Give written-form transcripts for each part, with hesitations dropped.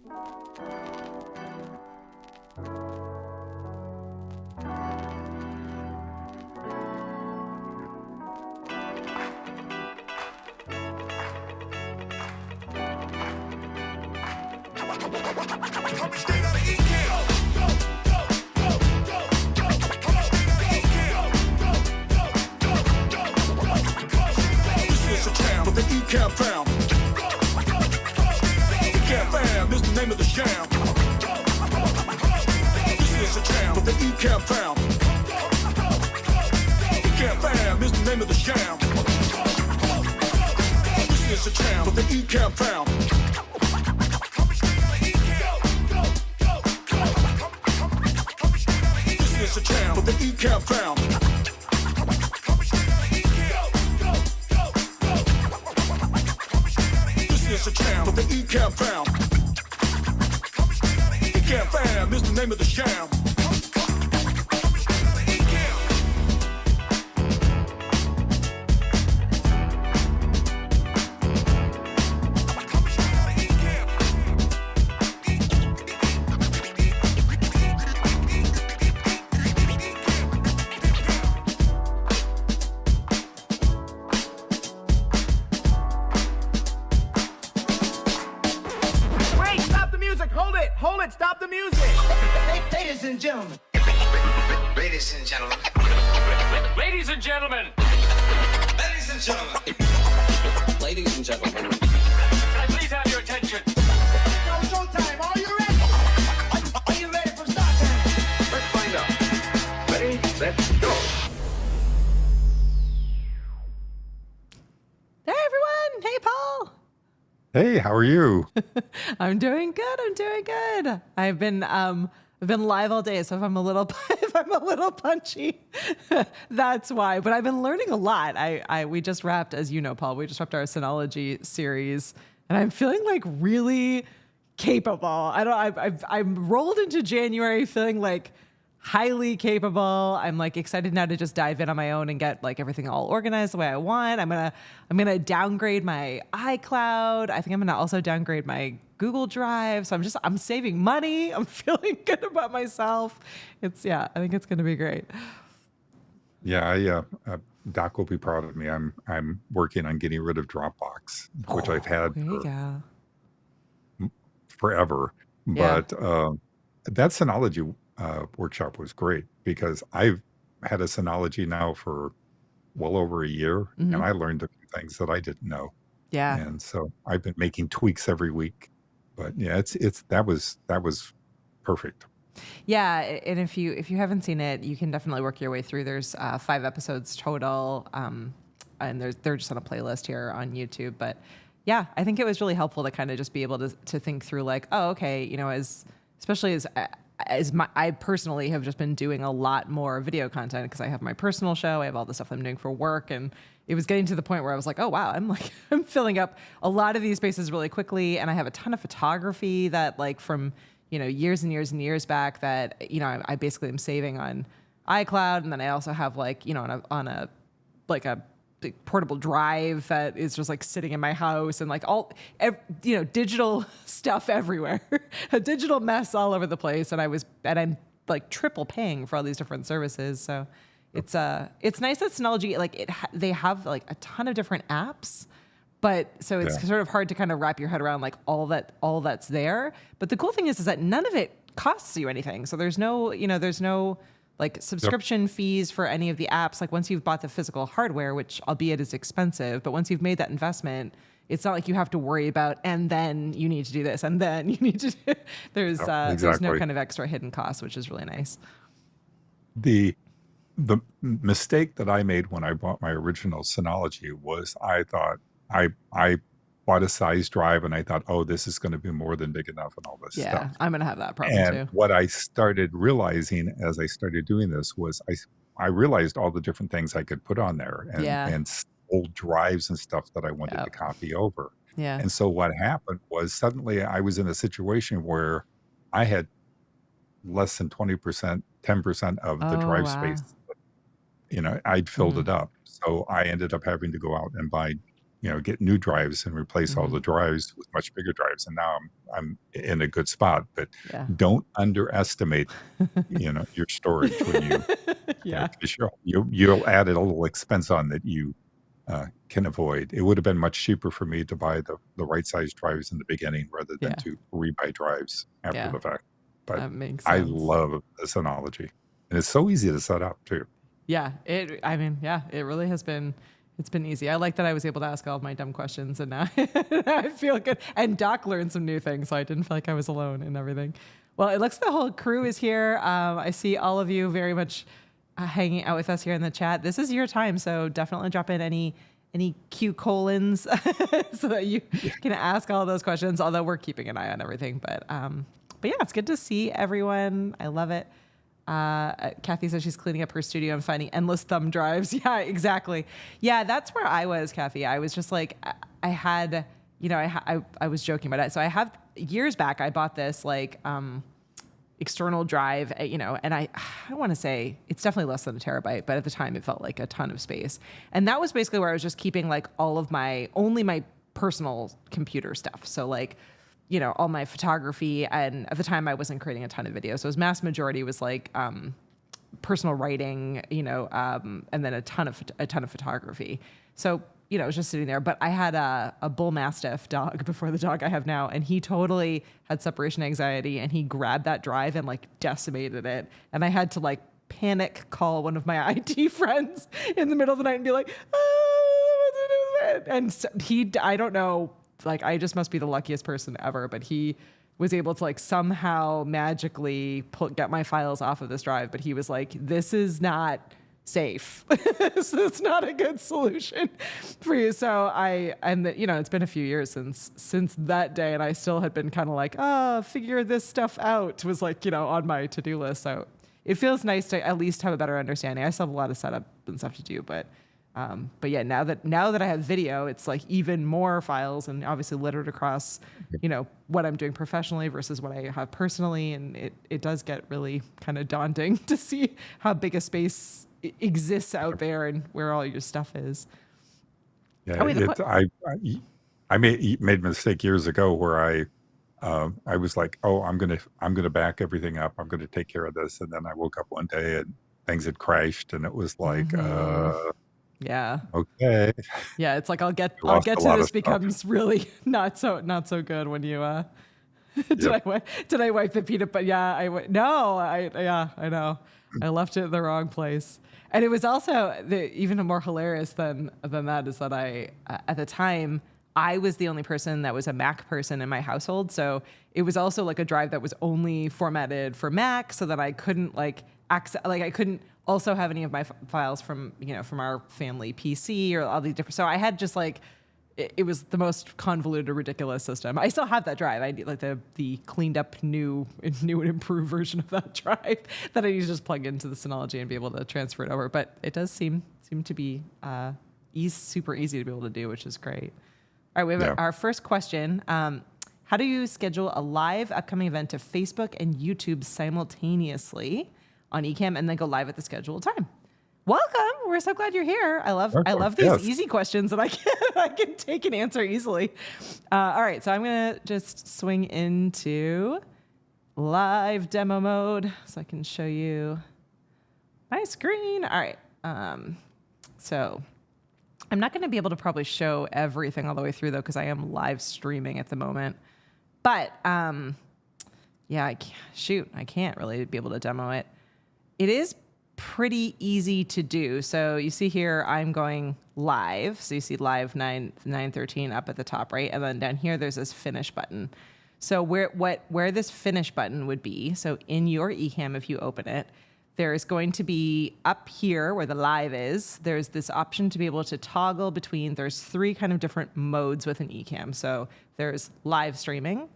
Coming straight out of Ecamm. This is a town with the Ecamm found. Ecamm fam is the name of the sham. This is a town with the Ecamm found. Ecamm fam is the name of the sham. This is a town with the Ecamm found. This is a town with the Ecamm found. This is a town with the Ecamm found. Ecamm fam is the name of the sham. Hold it, stop the music! Ladies and gentlemen. Ladies and gentlemen. Ladies and gentlemen. Ladies and gentlemen. Ladies and gentlemen. Can I please have your attention? Now showtime, are you ready? Are you ready for start time? Let's find out. Ready, let's go. Hey everyone! Hey Paul! Hey, how are you? I'm doing good. I've been live all day, so if I'm a little punchy, that's why. But I've been learning a lot. We just wrapped, as you know, Paul, we just wrapped our Synology series, and I'm feeling like really capable. I'm rolled into January feeling like highly capable. I'm like excited now to just dive in on my own and get like everything all organized the way I want. I'm gonna downgrade my iCloud. I think I'm gonna also downgrade my Google Drive. So I'm saving money. I'm feeling good about myself. I think it's gonna be great. Yeah, Doc will be proud of me. I'm working on getting rid of Dropbox, which I've had forever. Yeah. But that Synology workshop was great because I've had a Synology now for well over a year, and I learned a few things that I didn't know. Yeah. And so I've been making tweaks every week. But yeah, that was perfect. Yeah, and if you haven't seen it, you can definitely work your way through. There's 5 episodes total, and they're just on a playlist here on YouTube. But yeah, I think it was really helpful to kind of just be able to think through like, oh, okay, you know, especially as I personally have just been doing a lot more video content because I have my personal show, I have all the stuff I'm doing for work, and it was getting to the point where I was like, oh wow, I'm filling up a lot of these spaces really quickly, and I have a ton of photography that like from years and years and years back that I basically am saving on iCloud, and then I also have like on a big portable drive that is just like sitting in my house, and like digital stuff everywhere, a digital mess all over the place. And I'm like triple paying for all these different services. So it's nice that Synology, they have like a ton of different apps, but so it's sort of hard to kind of wrap your head around like all that's there. But the cool thing is that none of it costs you anything. So there's no like subscription fees for any of the apps. Like once you've bought the physical hardware, which albeit is expensive, but once you've made that investment, it's not like you have to worry about, and then you need to do this, and then you need to do, there's no kind of extra hidden cost, which is really nice. The mistake that I made when I bought my original Synology was I thought I bought a size drive and I thought, oh, this is going to be more than big enough and all this stuff. Yeah, I'm going to have that problem And too. what I started realizing as I started doing this was I realized all the different things I could put on there and old drives and stuff that I wanted to copy over. Yeah. And so what happened was suddenly I was in a situation where I had less than 20%, 10% of the drive space. I'd filled it up. So I ended up having to go out and buy get new drives and replace all the drives with much bigger drives. And now I'm in a good spot. But Yeah. don't underestimate, your storage when you, Yeah. 'cause you'll add a little expense on that you can avoid. It would have been much cheaper for me to buy the right size drives in the beginning rather than Yeah. to rebuy drives after Yeah. the fact. But That makes I sense. love the Synology, and it's so easy to set up too. Yeah, it really has been, it's been easy. I like that I was able to ask all of my dumb questions, and now I feel good. And Doc learned some new things, so I didn't feel like I was alone in everything. Well, it looks like the whole crew is here. I see all of you very much hanging out with us here in the chat. This is your time, so definitely drop in any Q colons so that you can ask all those questions. Although we're keeping an eye on everything, but yeah, it's good to see everyone. I love it. Kathy says she's cleaning up her studio and finding endless thumb drives. Yeah, exactly. Yeah, that's where I was, Kathy. I was just like, I had, I was joking about it. So I have, years back, I bought this like external drive, and I want to say it's definitely less than a terabyte, but at the time it felt like a ton of space. And that was basically where I was just keeping like all of only my personal computer stuff. So like, all my photography, and at the time I wasn't creating a ton of videos. So his mass majority was like personal writing, and then a ton of photography. So, it was just sitting there. But I had a bull mastiff dog before the dog I have now, and he totally had separation anxiety, and he grabbed that drive and like decimated it. And I had to like panic call one of my IT friends in the middle of the night and be like, and so I don't know, like I just must be the luckiest person ever, but he was able to like somehow magically get my files off of this drive. But he was like, this is not safe. So it's not a good solution for you. So it's been a few years since that day, and I still had been kind of like, figure this stuff out was like, on my to-do list. So it feels nice to at least have a better understanding. I still have a lot of setup and stuff to do, but yeah, now that I have video, it's like even more files, and obviously littered across, what I'm doing professionally versus what I have personally. And it does get really kind of daunting to see how big a space exists out there and where all your stuff is. Yeah, I made a mistake years ago where I was like, oh, I'm gonna back everything up. I'm gonna take care of this, and then I woke up one day and things had crashed, and it was like, Yeah. okay. Yeah, it's like I'll get Lost to a lot this of stuff. becomes really not so good when you did I wipe the peanut butter? Yeah, I know. I left it in the wrong place. And it was also even more hilarious than that is that I at the time I was the only person that was a Mac person in my household, so it was also like a drive that was only formatted for Mac, so that I couldn't like access, like I couldn't also have any of my files from from our family PC or all these different. So I had just like it was the most convoluted, ridiculous system. I still have that drive. I need like the cleaned up, new and improved version of that drive that I need to just plug into the Synology and be able to transfer it over. But it does seem to be super easy to be able to do, which is great. All right, we have our first question. How do you schedule a live upcoming event to Facebook and YouTube simultaneously on Ecamm and then go live at the scheduled time? Welcome. We're so glad you're here. I love these easy questions that I can take and answer easily. All right, so I'm gonna just swing into live demo mode so I can show you my screen. All right. So I'm not gonna be able to probably show everything all the way through though, because I am live streaming at the moment. But yeah, I can't really be able to demo it. It is pretty easy to do. So you see here, I'm going live. So you see live 9:13 up at the top, right? And then down here, there's this finish button. So where this finish button would be, so in your Ecamm, if you open it, there's going to be up here where the live is, there's this option to be able to toggle between, there's 3 kind of different modes within Ecamm. So there's live streaming,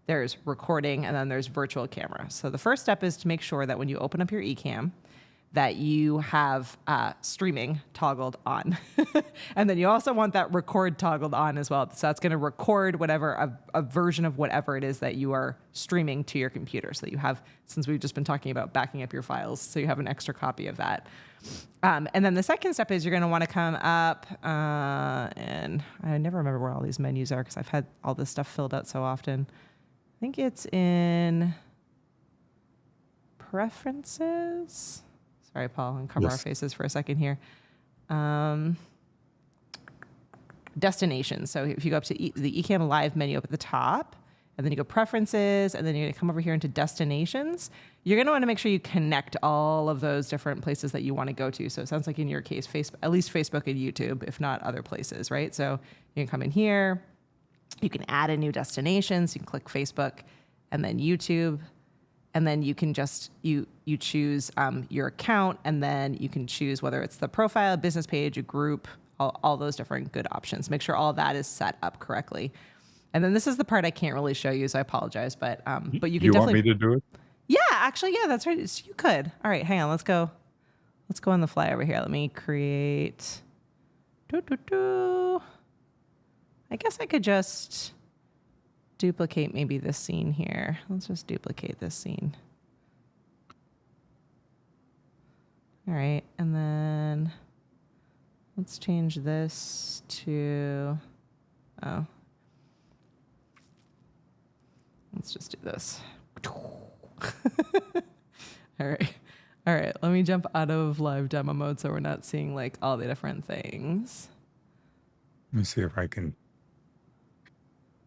there's recording, and then there's virtual camera. So the first step is to make sure that when you open up your Ecamm, that you have streaming toggled on. And then you also want that record toggled on as well. So that's going to record whatever, a version of whatever it is that you are streaming to your computer. So that you have, since we've just been talking about backing up your files, so you have an extra copy of that. And then the second step is you're going to want to come up, and I never remember where all these menus are because I've had all this stuff filled out so often. I think it's in Preferences. Sorry, Paul, uncover our faces for a second here. Destinations. So if you go up to the Ecamm Live menu up at the top, and then you go Preferences, and then you're going to come over here into Destinations, you're going to want to make sure you connect all of those different places that you want to go to. So it sounds like in your case, at least Facebook and YouTube, if not other places, right? So you can come in here, you can add a new destination, so you can click Facebook and then YouTube, and then you can just, you choose your account, and then you can choose whether it's the profile, business page, a group, all those different good options. Make sure all that is set up correctly. And then this is the part I can't really show you, so I apologize, but you can definitely. You want me to do it? Yeah, actually, yeah, that's right. So you could. All right, hang on. Let's go on the fly over here. Let me create. I guess I could just duplicate maybe this scene here. Let's just duplicate this scene. All right, and then let's change this to, let's just do this. All right, let me jump out of live demo mode so we're not seeing like all the different things. Let me see if I can.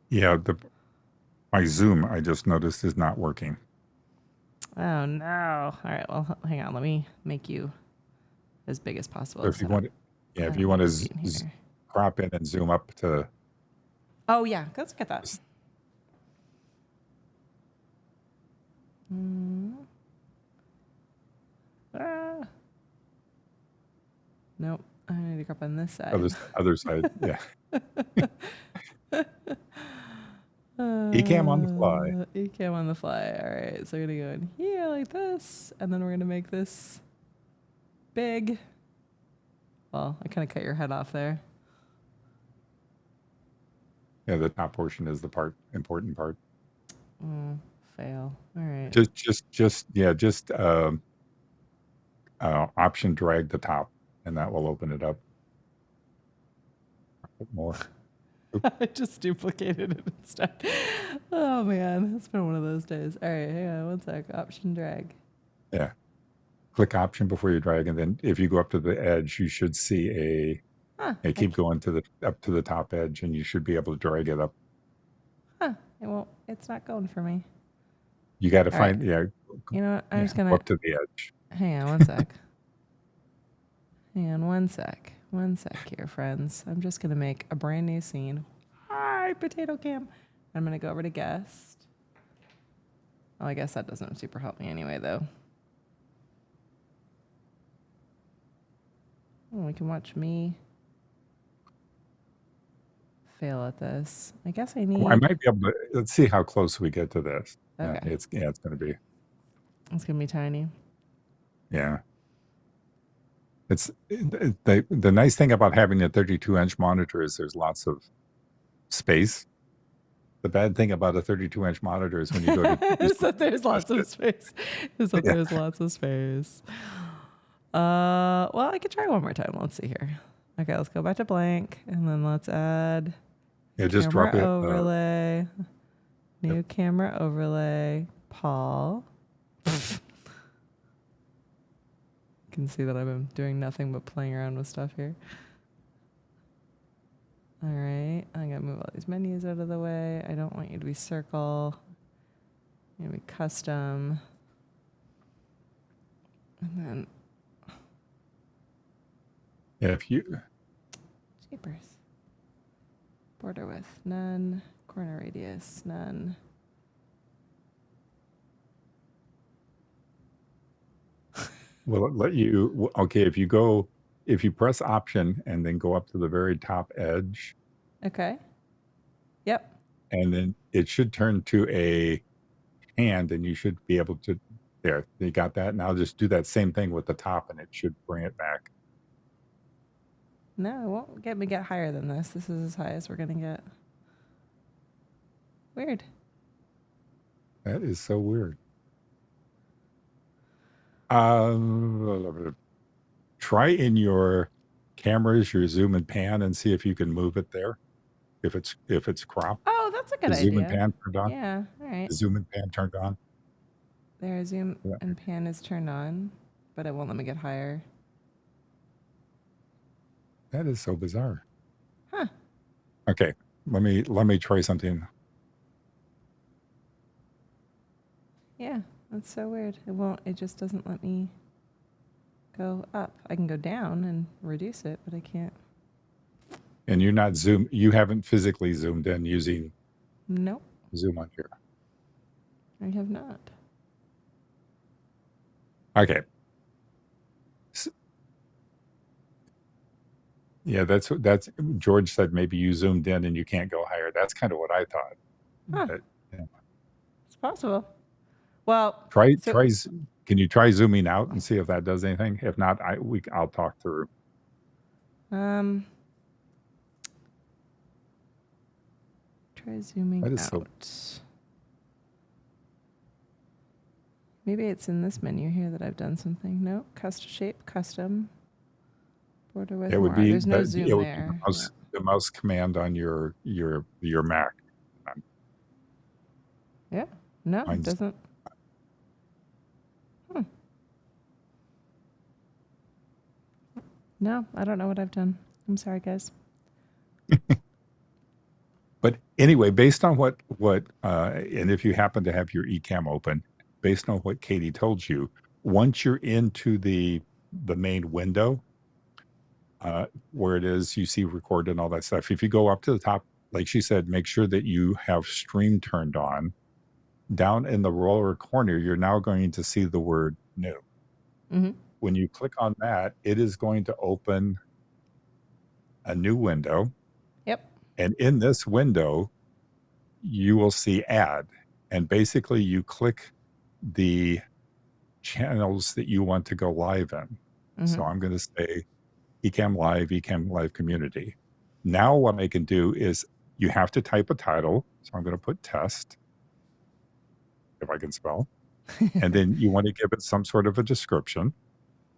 Yeah, my Zoom, I just noticed, is not working. Oh no. All right, well, hang on. Let me make you as big as possible. So if you want, if you want to crop in and zoom up to. Oh yeah, let's get that. Nope. I need to crop on this side. Other side, yeah. Ecamm on the fly. Ecamm on the fly. All right, so we're gonna go in here like this, and then we're gonna make this big. Well, I kind of cut your head off there. Yeah, the top portion is the important part. Fail. All right. Just option drag the top, and that will open it up. More. I just duplicated it instead. Oh man, it's been one of those days. All right, hang on one sec. Option drag. Yeah. Click option before you drag, and then if you go up to the edge, you should see keep going up to the top edge, and you should be able to drag it up. It won't. It's not going for me. You got to find, right. You know what? I'm just gonna go up to the edge. Hang on one sec. Hang on one sec. One sec here, friends. I'm just gonna make a brand new scene. Hi, Potato Cam. I'm gonna go over to guest. Oh, I guess that doesn't super help me anyway, though. Oh, we can watch me fail at this. I guess I need. Well, I might be able to. Let's see how close we get to this. Okay. It's going to be. It's gonna be tiny. Yeah. It's the nice thing about having a 32-inch monitor is there's lots of space. The bad thing about a 32-inch monitor is when you go to is that there's lots of space. There's lots of space. Well, I could try one more time. Let's see here. Okay, let's go back to blank, and then let's add. Yeah, just drop it. Overlay. New camera overlay. Paul. You can see that I've been doing nothing but playing around with stuff here. All right, I'm gonna move all these menus out of the way. I don't want you to be circle. I'm gonna be custom. And then. Yeah, if you. Jeepers. Border width, none. Corner radius, none. Will it let you? Okay, if you press option and then go up to the very top edge. Okay. Yep. And then it should turn to a hand, and you should be able to. There, you got that? Now just do that same thing with the top, and it should bring it back. No, it won't get me get higher than this. This is as high as we're gonna get. Weird. That is so weird. Try in your cameras, your zoom and pan, and see if you can move it there. If it's cropped, Oh, that's a good the zoom and idea. pan turned on. Yeah. All right. The zoom and pan turned on. There, zoom Yeah. and pan is turned on, but it won't let me get higher. That is so bizarre. Huh. Okay, let me try something. Yeah, that's so weird. It won't. It just doesn't let me go up. I can go down and reduce it, but I can't. And you're not zoom. You haven't physically zoomed in using Nope, zoom on here. I have not. Okay. Yeah, that's George said maybe you zoomed in and you can't go higher. That's kind of what I thought. Huh. But, yeah. It's possible. Well, Try so- try. Can you try zooming out and see if that does anything? If not, I'll talk through. Try zooming That is out. Maybe it's in this menu here that I've done something. No, custom shape, custom. Border with It would more. be There's no that- zoom it would be there. the mouse command on your Mac. Yeah. No, it Mine's- doesn't. No, I don't know what I've done. I'm sorry, guys. But anyway, based on what and if you happen to have your Ecamm open, based on what Katie told you, once you're into the main window, where it is, you see record and all that stuff. If you go up to the top, like she said, make sure that you have stream turned on. Down in the lower corner, you're now going to see the word new. Mm-hmm. When you click on that, it is going to open a new window. Yep. And in this window, you will see add. And basically, you click the channels that you want to go live in. Mm-hmm. So I'm going to say Ecamm Live Community. Now, what I can do is you have to type a title. So I'm going to put test, if I can spell. And then you want to give it some sort of a description.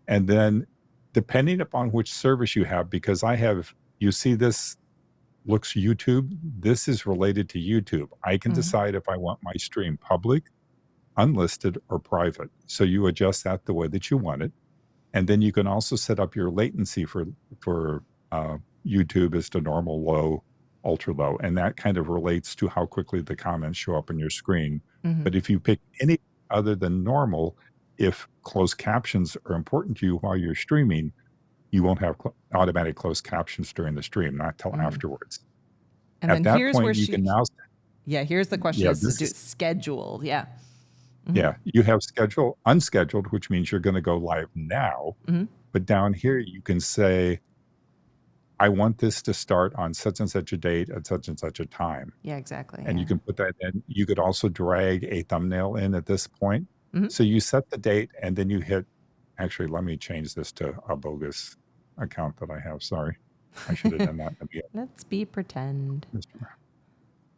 And then, depending upon which service you have, because you see this looks YouTube, this is related to YouTube. I can decide if I want my stream public, unlisted, or private. So you adjust that the way that you want it. And then you can also set up your latency for YouTube as to normal, low, ultra low. And that kind of relates to how quickly the comments show up on your screen. Mm-hmm. But if you pick any other than normal, if closed captions are important to you while you're streaming, you won't have automatic closed captions during the stream, not till afterwards. And At then that here's point, where you can now, Yeah, here's the question: Yeah, is this to do is- scheduled? Yeah. yeah, you have unscheduled, which means you're going to go live now. Mhm. But down here, you can say, I want this to start on such and such a date at such and such a time. Yeah, exactly. And you can put that in. You could also drag a thumbnail in at this point. Mhm. So you set the date and then you hit, actually, let me change this to a bogus account that I have. Sorry. I should have done that in the beginning. Let's be pretend.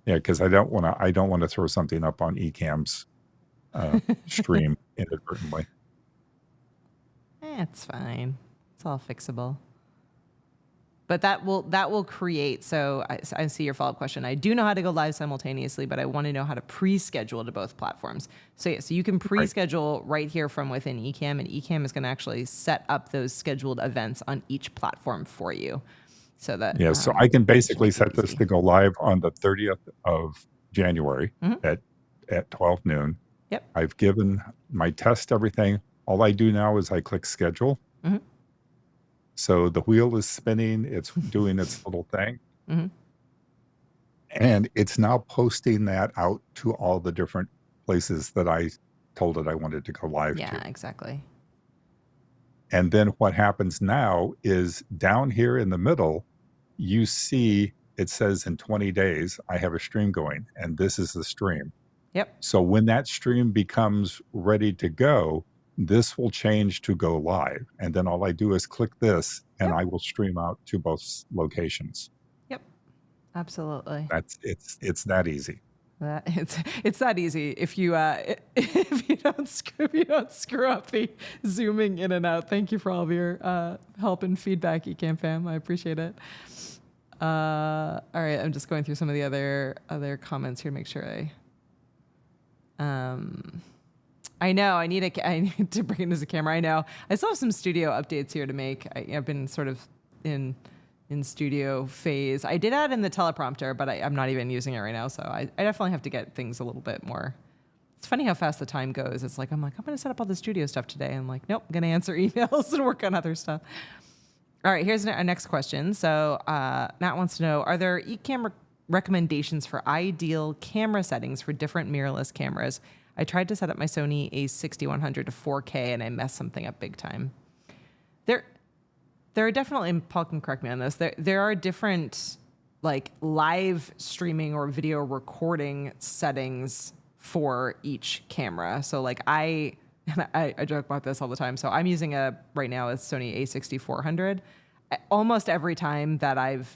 Yeah, because I don't want to throw something up on Ecamm's stream inadvertently. It's fine. It's all fixable. But that will create. So I see your follow-up question. I do know how to go live simultaneously, but I want to know how to pre-schedule to both platforms. So yeah, so you can pre-schedule right here from within Ecamm, and Ecamm is going to actually set up those scheduled events on each platform for you. So that So I can basically make it set this easy. to go live on the 30th of January Mhm. at 12 noon. Yep. I've given my test everything. All I do now is I click schedule. Mhm. So the wheel is spinning. It's doing its little thing. Mhm. And it's now posting that out to all the different places that I told it I wanted to go live Yeah, to. exactly. And then what happens now is down here in the middle, you see it says in 20 days, I have a stream going, and this is the stream. Yep. So when that stream becomes ready to go, this will change to go live. And then all I do is click this and Yep. I will stream out to both locations. Yep. Absolutely. It's that easy. That it's that easy. If you if you don't screw up the zooming in and out. Thank you for all of your help and feedback, Ecamm fam. I appreciate it. All right, I'm just going through some of the other comments here to make sure I know I need to bring in as a camera. I know I still have some studio updates here to make. I've been sort of in studio phase. I did add in the teleprompter, but I'm not even using it right now. So I definitely have to get things a little bit more. It's funny how fast the time goes. It's like, I'm going to set up all the studio stuff today. And I'm like, nope, I'm going to answer emails and work on other stuff. All right, here's our next question. So Matt wants to know, are there Ecamm recommendations for ideal camera settings for different mirrorless cameras? I tried to set up my Sony a6100 to 4K and I messed something up big time. There are definitely, and Paul can correct me on this, there are different like live streaming or video recording settings for each camera. So like I joke about this all the time. So I'm using right now a Sony a6400. Almost every time that I've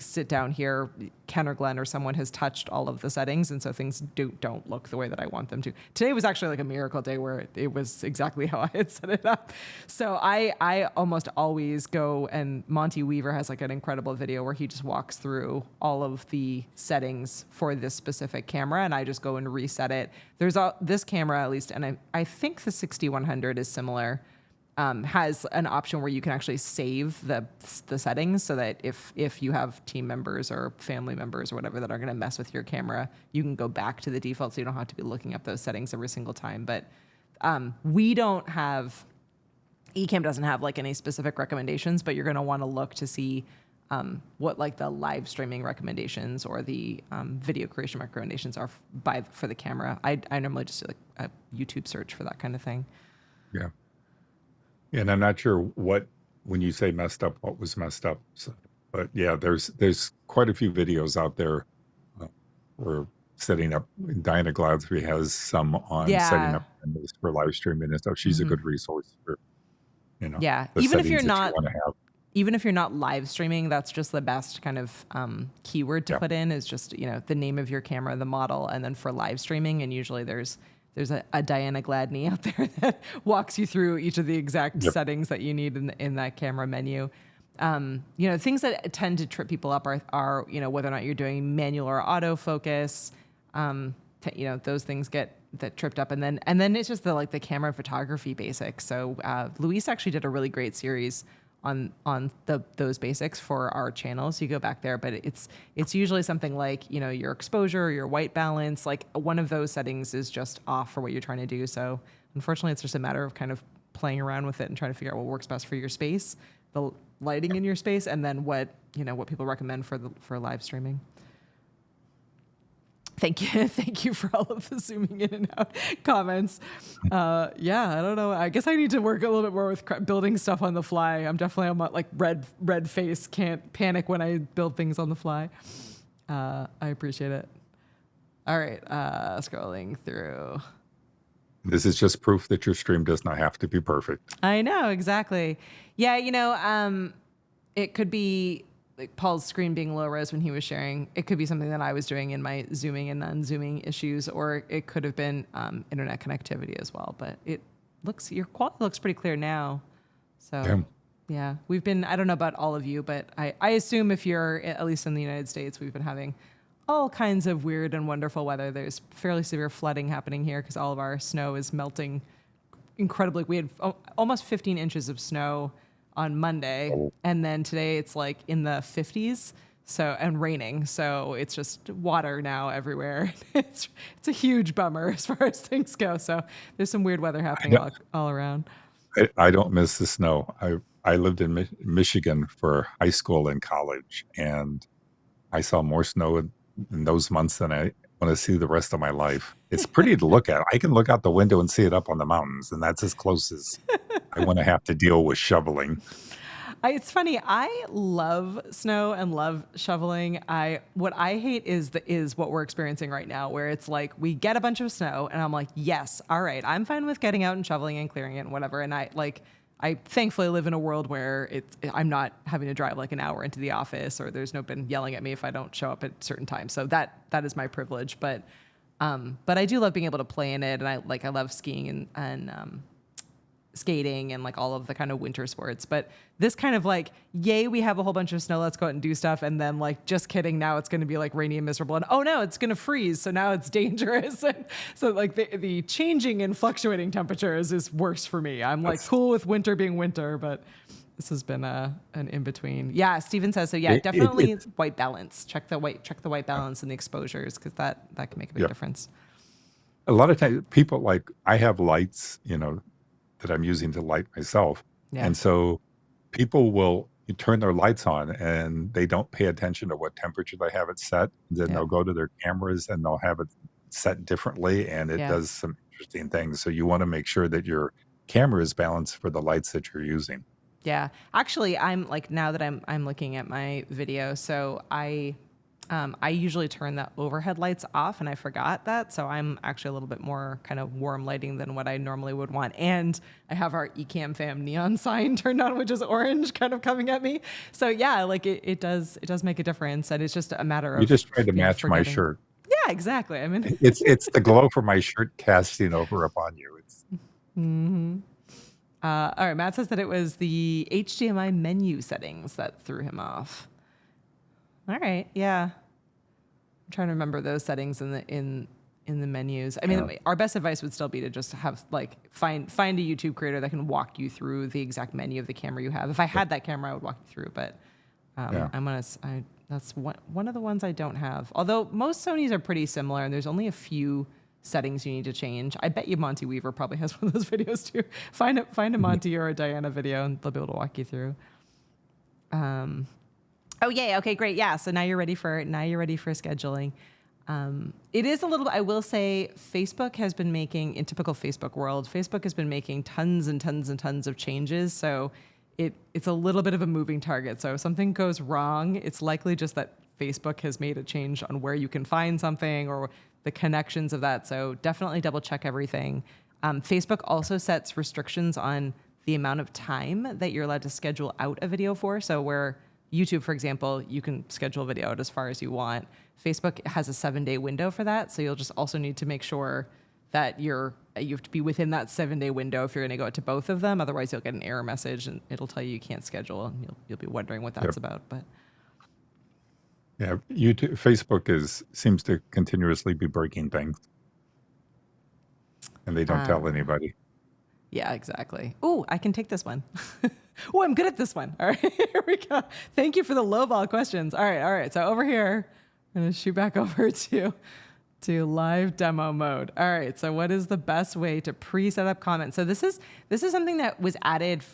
sit down here, Ken or Glenn or someone has touched all of the settings, and so things don't look the way that I want them to. Today was actually like a miracle day where it was exactly how I had set it up. So I almost always go, and Monty Weaver has like an incredible video where he just walks through all of the settings for this specific camera, and I just go and reset it. There's this camera at least, and I think the 6100 is similar. Has an option where you can actually save the settings so that if you have team members or family members or whatever that are going to mess with your camera, you can go back to the default so you don't have to be looking up those settings every single time. But we don't have, Ecamm doesn't have like any specific recommendations, but you're going to want to look to see what like the live streaming recommendations or the video creation recommendations are for the camera. I normally just do like a YouTube search for that kind of thing. Yeah. And I'm not sure when you say messed up, what was messed up. So, but yeah, there's quite a few videos out there. We're setting up. Diana Gladsby has some on setting up cameras for live streaming and stuff. She's a good resource for, Yeah, the even if settings you're that not, you want to have. even if you're not live streaming, that's just the best kind of keyword to put in is just the name of your camera, the model, and then for live streaming. And usually there's a Diana Gladney out there that walks you through each of the exact settings that you need in that camera menu. Things that tend to trip people up are whether or not you're doing manual or autofocus. Those things get tripped up, and then it's just the camera photography basics. So Luis actually did a really great series on those basics for our channel. So you go back there, but it's usually something like, your exposure or your white balance, like one of those settings is just off for what you're trying to do. So unfortunately it's just a matter of kind of playing around with it and trying to figure out what works best for your space, the lighting in your space, and then what people recommend for live streaming. Thank you for all of the zooming in and out comments. I don't know. I guess I need to work a little bit more with building stuff on the fly. I'm like red face, can't panic when I build things on the fly. I appreciate it. All right, scrolling through. This is just proof that your stream does not have to be perfect. I know, exactly. Yeah, it could be like Paul's screen being low res when he was sharing. It could be something that I was doing in my zooming and non-zooming issues, or it could have been internet connectivity as well. But your quality looks pretty clear now. So yeah, I don't know about all of you, but I assume if you're at least in the United States, we've been having all kinds of weird and wonderful weather. There's fairly severe flooding happening here because all of our snow is melting incredibly. We had almost 15 inches of snow on Monday, and then today it's like in the 50s, and raining, so it's just water now everywhere. It's a huge bummer as far as things go. So there's some weird weather happening all around. I don't miss the snow. I lived in Michigan for high school and college, and I saw more snow in those months than I want to see the rest of my life. It's pretty to look at. I can look out the window and see it up on the mountains, and that's as close as I want to have to deal with shoveling. It's funny. I love snow and love shoveling. What I hate is what we're experiencing right now, where it's like we get a bunch of snow, and I'm like, yes, all right, I'm fine with getting out and shoveling and clearing it and whatever. And I thankfully live in a world where I'm not having to drive like an hour into the office, or there's nobody yelling at me if I don't show up at certain times. So that is my privilege. But I do love being able to play in it, and I love skiing and skating and like all of the kind of winter sports. But this kind of like, yay, we have a whole bunch of snow, let's go out and do stuff. And then like, just kidding, now it's going to be like rainy and miserable, and oh no, it's going to freeze, so now it's dangerous. And so like the changing and fluctuating temperatures is worse for me. I'm like cool with winter being winter, but this has been an in-between. Yeah, Steven says so. Yeah, definitely white balance. Check the white balance and the exposures, because that can make a big difference. A lot of times people, like, I have lights, that I'm using to light myself. Yeah. And so people will turn their lights on and they don't pay attention to what temperature they have it set. Then they'll go to their cameras and they'll have it set differently, and it does some interesting things. So you want to make sure that your camera is balanced for the lights that you're using. Yeah. Actually, I'm like, now that I'm looking at my video, so I usually turn the overhead lights off, and I forgot that. So I'm actually a little bit more kind of warm lighting than what I normally would want. And I have our Ecamm fam neon sign turned on, which is orange, kind of coming at me. So yeah, like it does make a difference. And it's just a matter of, You just tried to match my shirt. Yeah, exactly. I mean, It's the glow from my shirt casting over upon you. It's all right. Matt says that it was the HDMI menu settings that threw him off. All right. Yeah. I'm trying to remember those settings in the menus. I mean, our best advice would still be to just have find a YouTube creator that can walk you through the exact menu of the camera you have. If I had that camera, I would walk you through, but that's one of the ones I don't have. Although most Sonys are pretty similar, and there's only a few settings you need to change. I bet you Monty Weaver probably has one of those videos too. Find a Monty or a Diana video, and they'll be able to walk you through. Oh yay! Okay, great. Yeah. So now you're ready for scheduling. It is a little. I will say, Facebook has been making, in typical Facebook world, Facebook has been making tons and tons and tons of changes. So it's a little bit of a moving target. So if something goes wrong, it's likely just that Facebook has made a change on where you can find something or the connections of that. So definitely double check everything. Facebook also sets restrictions on the amount of time that you're allowed to schedule out a video for. So where YouTube, for example, you can schedule a video out as far as you want. Facebook has a 7-day window for that. So you'll just also need to make sure that you have to be within that 7-day window if you're going to go out to both of them. Otherwise, you'll get an error message and it'll tell you can't schedule, and you'll be wondering what that's about. But yeah, Facebook seems to continuously be breaking things, and they don't tell anybody. Yeah, exactly. Ooh, I can take this one. Oh, I'm good at this one. All right, here we go. Thank you for the lowball questions. All right. So over here, I'm going to shoot back over to live demo mode. All right. So what is the best way to pre-set up comments? So this is something that was added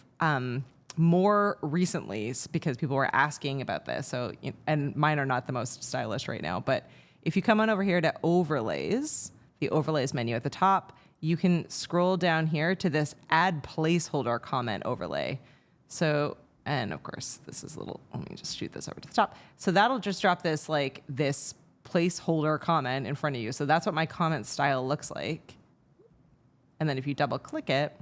more recently because people were asking about this. So, and mine are not the most stylish right now, but if you come on over here to overlays, the overlays menu at the top, you can scroll down here to this add placeholder comment overlay. So, and of course, this is let me just shoot this over to the top. So that'll just drop this placeholder comment in front of you. So that's what my comment style looks like. And then if you double click it,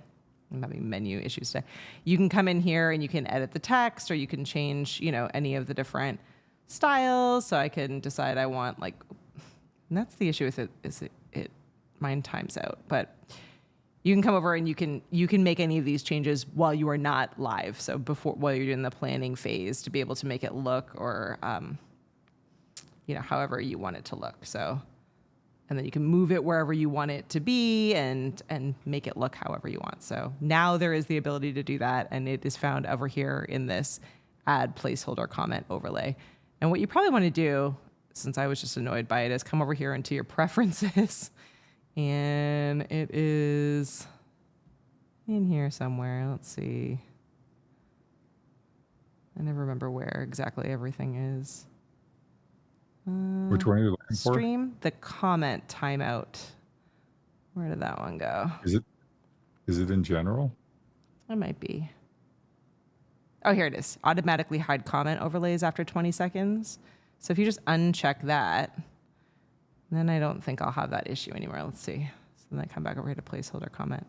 I'm having menu issues today. You can come in here and you can edit the text, or you can change, any of the different styles. So I can decide I want and that's the issue with it, is mine times out, but you can come over and you can make any of these changes while you are not live. So while you're in the planning phase, to be able to make it look or, however you want it to look. So, and then you can move it wherever you want it to be and make it look however you want. So now there is the ability to do that, and it is found over here in this add placeholder comment overlay. And what you probably want to do, since I was just annoyed by it, is come over here into your preferences. And it is in here somewhere. Let's see. I never remember where exactly everything is. Which one are you looking for? Stream the comment timeout. Where did that one go? Is it in general? It might be. Oh, here it is. Automatically hide comment overlays after 20 seconds. So if you just uncheck that, then I don't think I'll have that issue anymore. Let's see. So then I come back over here to placeholder comment.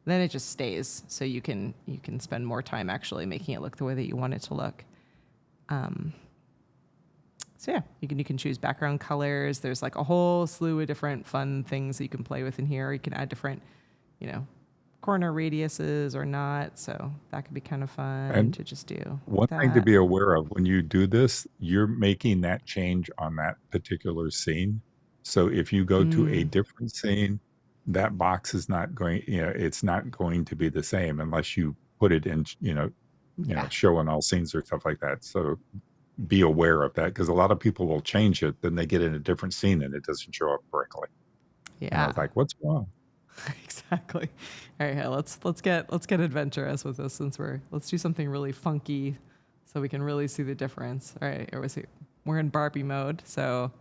Then it just stays. So you can spend more time actually making it look the way that you want it to look. So yeah, you can choose background colors. There's like a whole slew of different fun things that you can play with in here. You can add different, corner radiuses or not. So that could be kind of fun And to just do. one thing to be aware of when you do this, you're making that change on that particular scene. So if you go to a different scene, that box is not going, it's not going to be the same unless you put it in, show on all scenes or stuff like that. So be aware of that because a lot of people will change it, then they get in a different scene and it doesn't show up correctly. And I Yeah, was like, what's wrong? exactly. All right, let's get adventurous with this let's do something really funky so we can really see the difference. All right, we're in Barbie mode, so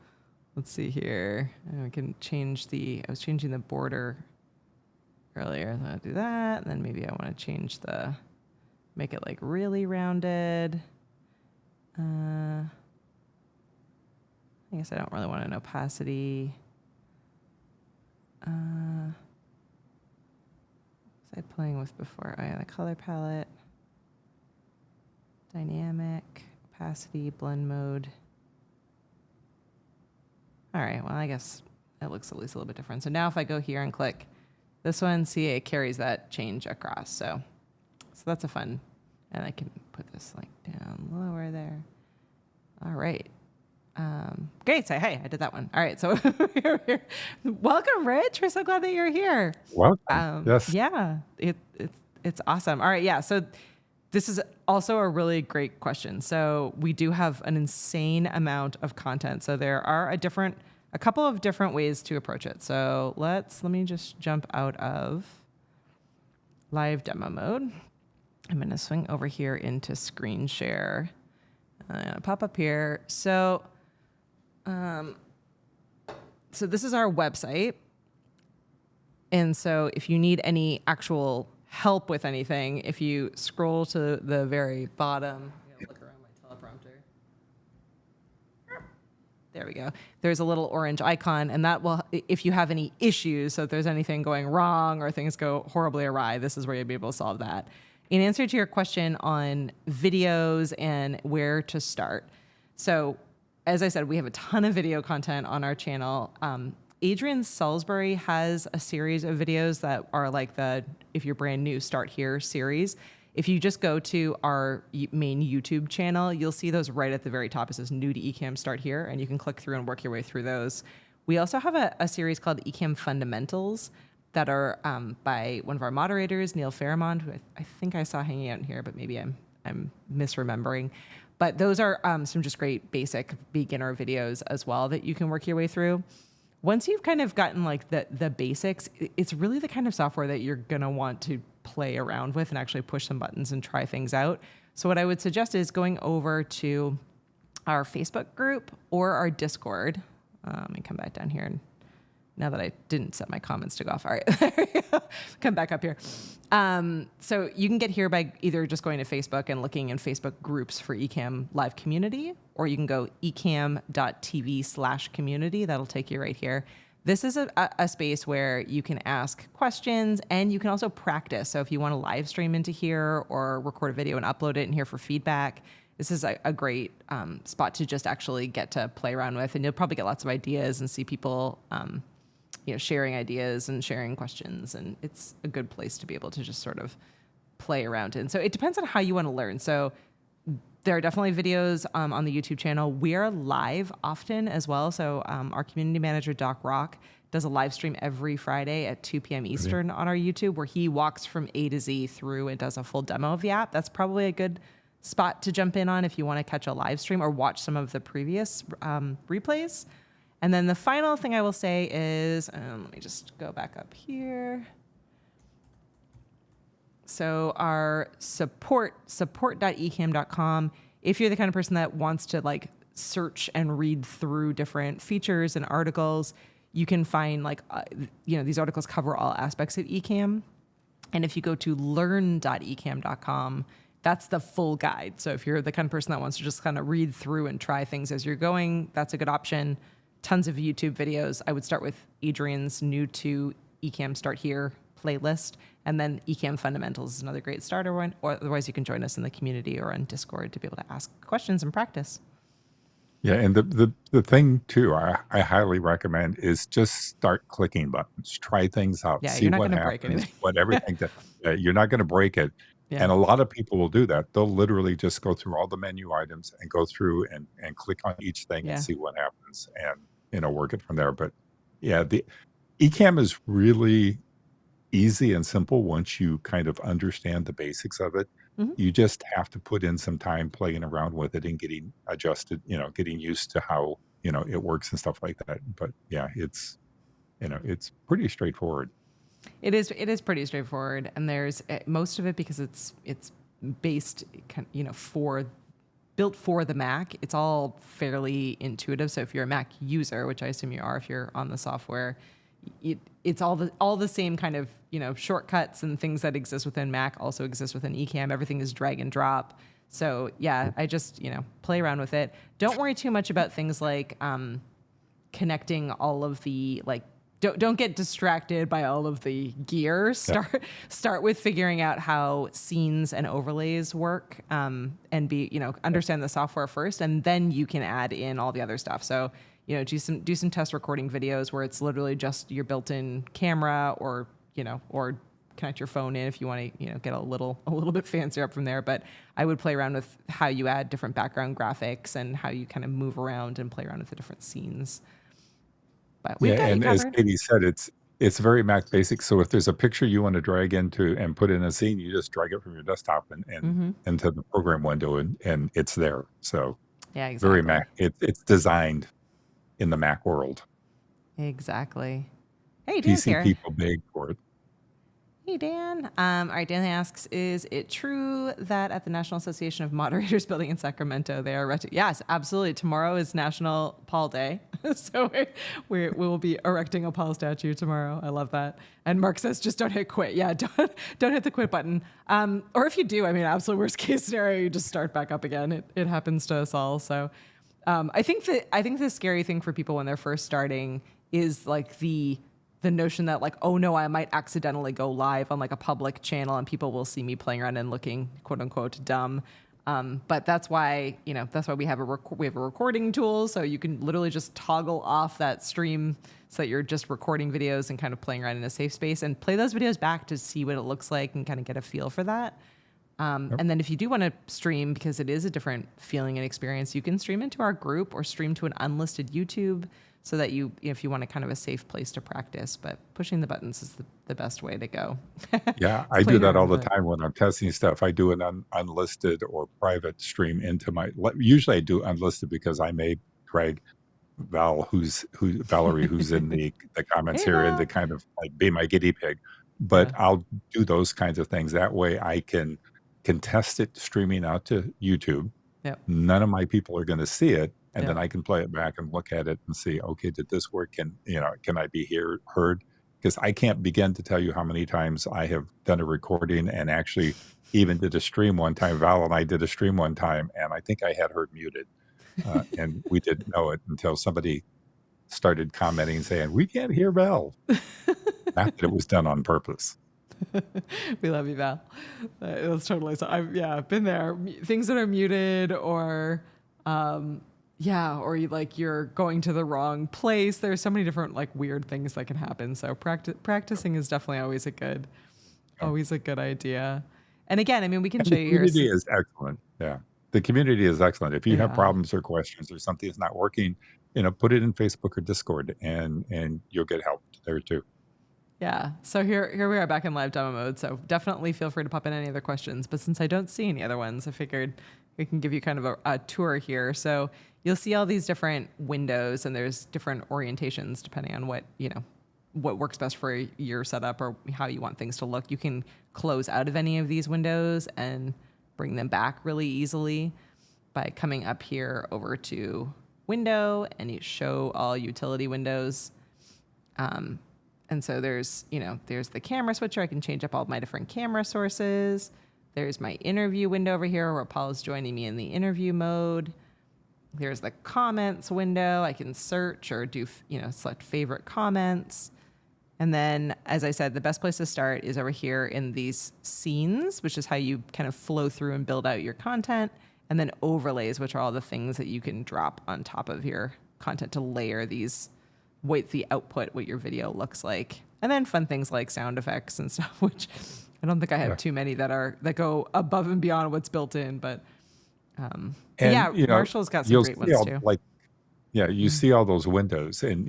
let's see here. We can change I was changing the border earlier. So I'll do that, and then maybe I want to make it like really rounded. I guess I don't really want an opacity. What was I playing with before? Oh yeah, the color palette, dynamic, opacity, blend mode. All right, well, I guess it looks at least a little bit different. So now if I go here and click this one, see it carries that change across. So that's a fun, and I can put this like down lower there. All right. Great. Say, hey, I did that one. All right. So welcome, Rich. We're so glad that you're here. Welcome. Yes. Yeah, it's awesome. All right. Yeah. So this is also a really great question. So we do have an insane amount of content. So there are a couple of different ways to approach it. So let me just jump out of live demo mode. I'm going to swing over here into screen share. I'm going to pop up here. So this is our website. And so if you need any actual help with anything, if you scroll to the very bottom, I'm going to look around my teleprompter. There we go. There's a little orange icon, and that will, if you have any issues, so if there's anything going wrong or things go horribly awry, this is where you'll be able to solve that. In answer to your question on videos and where to start. So as I said, we have a ton of video content on our channel. Adrian Salisbury has a series of videos that are like the If You're Brand New, Start Here series. If you just go to our main YouTube channel, you'll see those right at the very top. It says New to Ecamm, Start Here, and you can click through and work your way through those. We also have a series called Ecamm Fundamentals that are by one of our moderators, Neil Fairmont, who I think I saw hanging out in here, but maybe I'm misremembering. But those are some just great basic beginner videos as well that you can work your way through. Once you've kind of gotten like the basics, it's really the kind of software that you're gonna want to play around with and actually push some buttons and try things out. So what I would suggest is going over to our Facebook group or our Discord. Let me come back down here and now that I didn't set my comments to go off. All right, there we go. Come back up here. So you can get here by either just going to Facebook and looking in Facebook groups for Ecamm Live Community, or you can go ecamm.tv/community. That'll take you right here. This is a space where you can ask questions and you can also practice. So if you want to live stream into here or record a video and upload it in here for feedback, this is a great spot to just actually get to play around with. And you'll probably get lots of ideas and see people sharing ideas and sharing questions. And it's a good place to be able to just sort of play around in. So it depends on how you want to learn. So there are definitely videos on the YouTube channel. We are live often as well. So our community manager, Doc Rock, does a live stream every Friday at 2 p.m. Eastern on our YouTube, where he walks from A to Z through and does a full demo of the app. That's probably a good spot to jump in on if you want to catch a live stream or watch some of the previous replays. And then the final thing I will say is, let me just go back up here. So our support.ecamm.com, if you're the kind of person that wants to like search and read through different features and articles, you can find these articles cover all aspects of Ecamm. And if you go to learn.ecamm.com, that's the full guide. So if you're the kind of person that wants to just kind of read through and try things as you're going, that's a good option. Tons of YouTube videos. I would start with Adrian's new to Ecamm Start Here playlist, and then Ecamm Fundamentals is another great starter one. Or otherwise, you can join us in the community or on Discord to be able to ask questions and practice. Yeah, and the thing too, I highly recommend is just start clicking buttons, try things out, Yeah, see you're not what going to break happens, anything. what everything that you're not going to break it. Yeah. And a lot of people will do that. They'll literally just go through all the menu items and go through and click on each thing and Yeah. see what happens, and work it from there. But yeah, the Ecamm is really easy and simple once you kind of understand the basics of it. Mhm. You just have to put in some time playing around with it and getting adjusted, getting used to how, it works and stuff like that. But yeah, it's pretty straightforward. It is pretty straightforward, and there's most of it because it's based, built for the Mac. It's all fairly intuitive. So if you're a Mac user, which I assume you are, if you're on the software, it's all the same kind of shortcuts and things that exist within Mac also exist within Ecamm. Everything is drag and drop. So yeah, I just play around with it. Don't worry too much about things like connecting all of the Don't get distracted by all of the gear. Start with figuring out how scenes and overlays work, and understand the software first, and then you can add in all the other stuff. So do some test recording videos where it's literally just your built-in camera, or connect your phone in if you want to get a little bit fancier up from there. But I would play around with how you add different background graphics and how you kind of move around and play around with the different scenes. But we've got you And as covered. Katie said, it's very Mac basic. So if there's a picture you want to drag into and put in a scene, you just drag it from your desktop and into the program window, and it's there. So Yeah, very exactly. Mac. It's designed in the Mac world. Exactly. Hey, Dan's PC here. people beg for it. Hey, Dan. All right, Dan asks, is it true that at the National Association of Moderators building in Sacramento, they are Yes, absolutely. Tomorrow is National Paul Day. So we will be erecting a Paul statue tomorrow. I love that. And Mark says, just don't hit quit. Yeah, don't hit the quit button. Or if you do, absolute worst case scenario, you just start back up again. It happens to us all. So I think the scary thing for people when they're first starting is like the notion that oh no, I might accidentally go live on a public channel and people will see me playing around and looking quote unquote dumb. But that's why we have a recording tool, so you can literally just toggle off that stream so that you're just recording videos and kind of playing around in a safe space and play those videos back to see what it looks like and kind of get a feel for that. And then if you do want to stream, because it is a different feeling and experience, you can stream into our group or stream to an unlisted YouTube, so that if you want a kind of a safe place to practice. But pushing the buttons is the best way to go. Yeah, I do Playing that all around the with it. time when I'm testing stuff. I do an unlisted or private stream into my. Usually, I do unlisted because I may drag Valerie, who's in the comments Hey, here, Val. into kind of be my guinea pig. But Yeah. I'll do those kinds of things. That way, I can test it streaming out to YouTube. Yep. None of my people are going to see it, and then Yep. I can play it back and look at it and see, okay, did this work? Can I be heard? Because I can't begin to tell you how many times I have done a recording and actually even did a stream one time. Val and I did a stream one time, and I think I had her muted, and we didn't know it until somebody started commenting saying, "We can't hear Val." Not that it was done on purpose. We love you, Val. That's totally so. I've been there. Things that are muted, or or you're going to the wrong place. There's so many different weird things that can happen. So practicing is definitely always a good idea. And again, we can And show the you here. community is excellent. Yeah. The community is excellent. If you have Yeah. problems or questions or something is not working, put it in Facebook or Discord, and you'll get help there too. Yeah. So here we are back in live demo mode. So definitely feel free to pop in any other questions. But since I don't see any other ones, I figured we can give you kind of a tour here. So you'll see all these different windows, and there's different orientations depending on what works best for your setup or how you want things to look. You can close out of any of these windows and bring them back really easily by coming up here over to window, and you show all utility windows. And so there's the camera switcher. I can change up all my different camera sources. There's my interview window over here where Paul is joining me in the interview mode. There's the comments window. I can search or do, select favorite comments. And then, as I said, the best place to start is over here in these scenes, which is how you kind of flow through and build out your content. And then overlays, which are all the things that you can drop on top of your content to layer these, the output, what your video looks like. And then fun things like sound effects and stuff, which I don't think I have too many that go above and beyond what's built in. But Marshall's got some great ones too. You see all those windows, and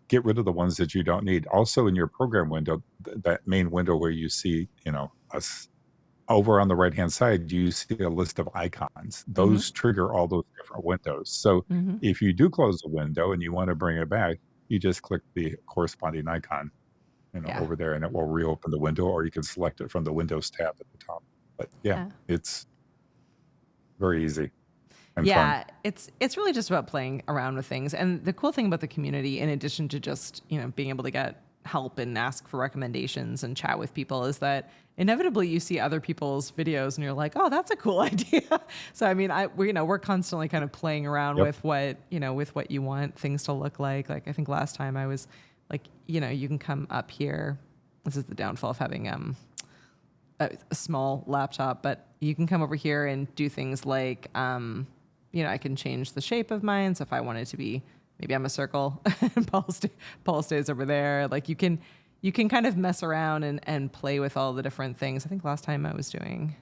get rid of the ones that you don't need. Also, in your program window, that main window where you see, us over on the right hand side, you see a list of icons. Those trigger all those different windows. So if you do close the window and you want to bring it back, you just click the corresponding icon, over there, and it will reopen the window, or you can select it from the Windows tab at the top. But it's very easy. Fun. It's really just about playing around with things. And the cool thing about the community, in addition to just, being able to get help and ask for recommendations and chat with people, is that inevitably you see other people's videos and you're like, oh, that's a cool idea. So, I mean, we're constantly kind of playing around with what you want things to look like. Like, I think last time I was like, you can come up here. This is the downfall of having a small laptop, but you can come over here and do things like, I can change the shape of mine. So if I want it to be, maybe I'm a circle and Paul stays over there. Like you can kind of mess around and play with all the different things. I think last time I was doing,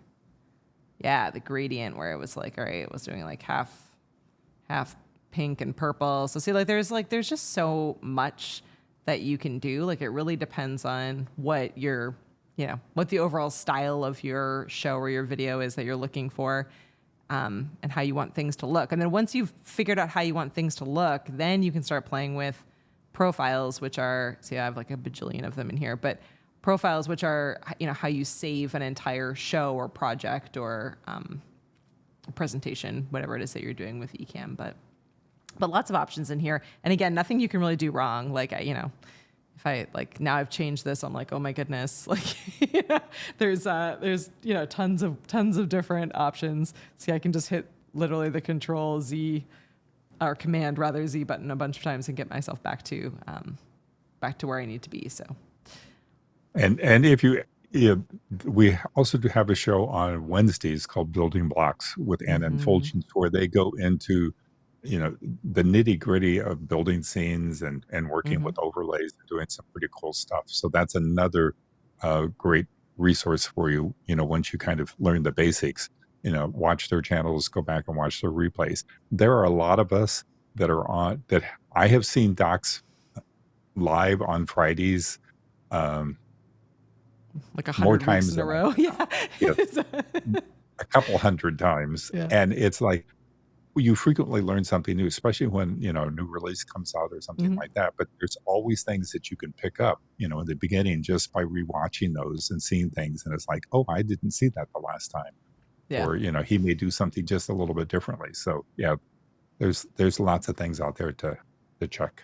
the gradient where it was like, all right, it was doing like half pink and purple. So see, there's just so much that you can do. Like it really depends on what what the overall style of your show or your video is that you're looking for. And how you want things to look. And then once you've figured out how you want things to look, then you can start playing with profiles, which are, I have like a bajillion of them in here, but profiles, which are, how you save an entire show or project or presentation, whatever it is that you're doing with Ecamm. But lots of options in here. And again, nothing you can really do wrong. Like, if I now I've changed this, I'm like, oh my goodness, there's tons of different options. See, I can just hit literally the Control Z or Command rather Z button a bunch of times and get myself back to where I need to be. So, and if we also do have a show on Wednesdays called Building Blocks with Anna and Fulgens, where they go into the nitty gritty of building scenes and working with overlays and doing some pretty cool stuff. So that's another great resource for you. Once you kind of learn the basics, watch their channels, go back and watch their replays. There are a lot of us that I have seen docs live on Fridays. Like 100 more weeks times in a row. Yeah. A couple hundred times. Yeah. And it's like, you frequently learn something new, especially when, a new release comes out or something like that. But there's always things that you can pick up, in the beginning just by rewatching those and seeing things. And it's like, oh, I didn't see that the last time. Yeah. Or, he may do something just a little bit differently. So yeah, there's lots of things out there to check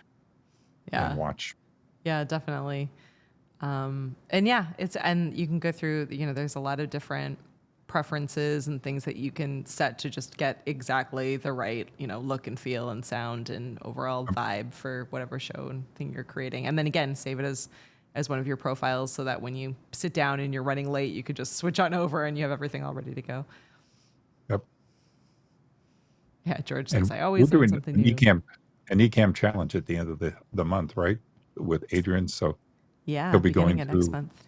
and watch. Yeah, definitely. And you can go through, there's a lot of different preferences and things that you can set to just get exactly the right, look and feel and sound and overall vibe for whatever show and thing you're creating. And then again, save it as one of your profiles so that when you sit down and you're running late, you could just switch on over and you have everything all ready to go. Yep. Yeah, George says, I always learn something new. An Ecamm challenge at the end of the month, right? With Adrian. So he'll be going through next month.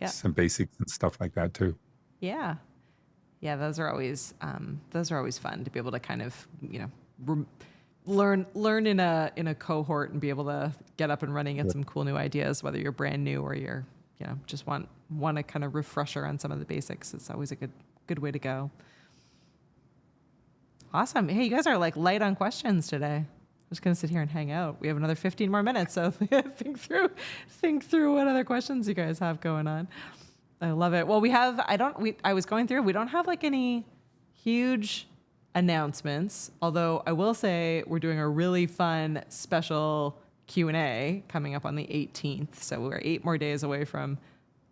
Some basics and stuff like that too. Yeah. Those are always fun to be able to kind of, learn in a cohort and be able to get up and running, get some cool new ideas, whether you're brand new or you're, just want a kind of refresher on some of the basics. It's always a good way to go. Awesome. Hey, you guys are like light on questions today. I'm just going to sit here and hang out. We have another 15 more minutes. So think through what other questions you guys have going on. I love it. Well, I was going through, we don't have like any huge announcements, although I will say we're doing a really fun special Q&A coming up on the 18th. So we're 8 more days away from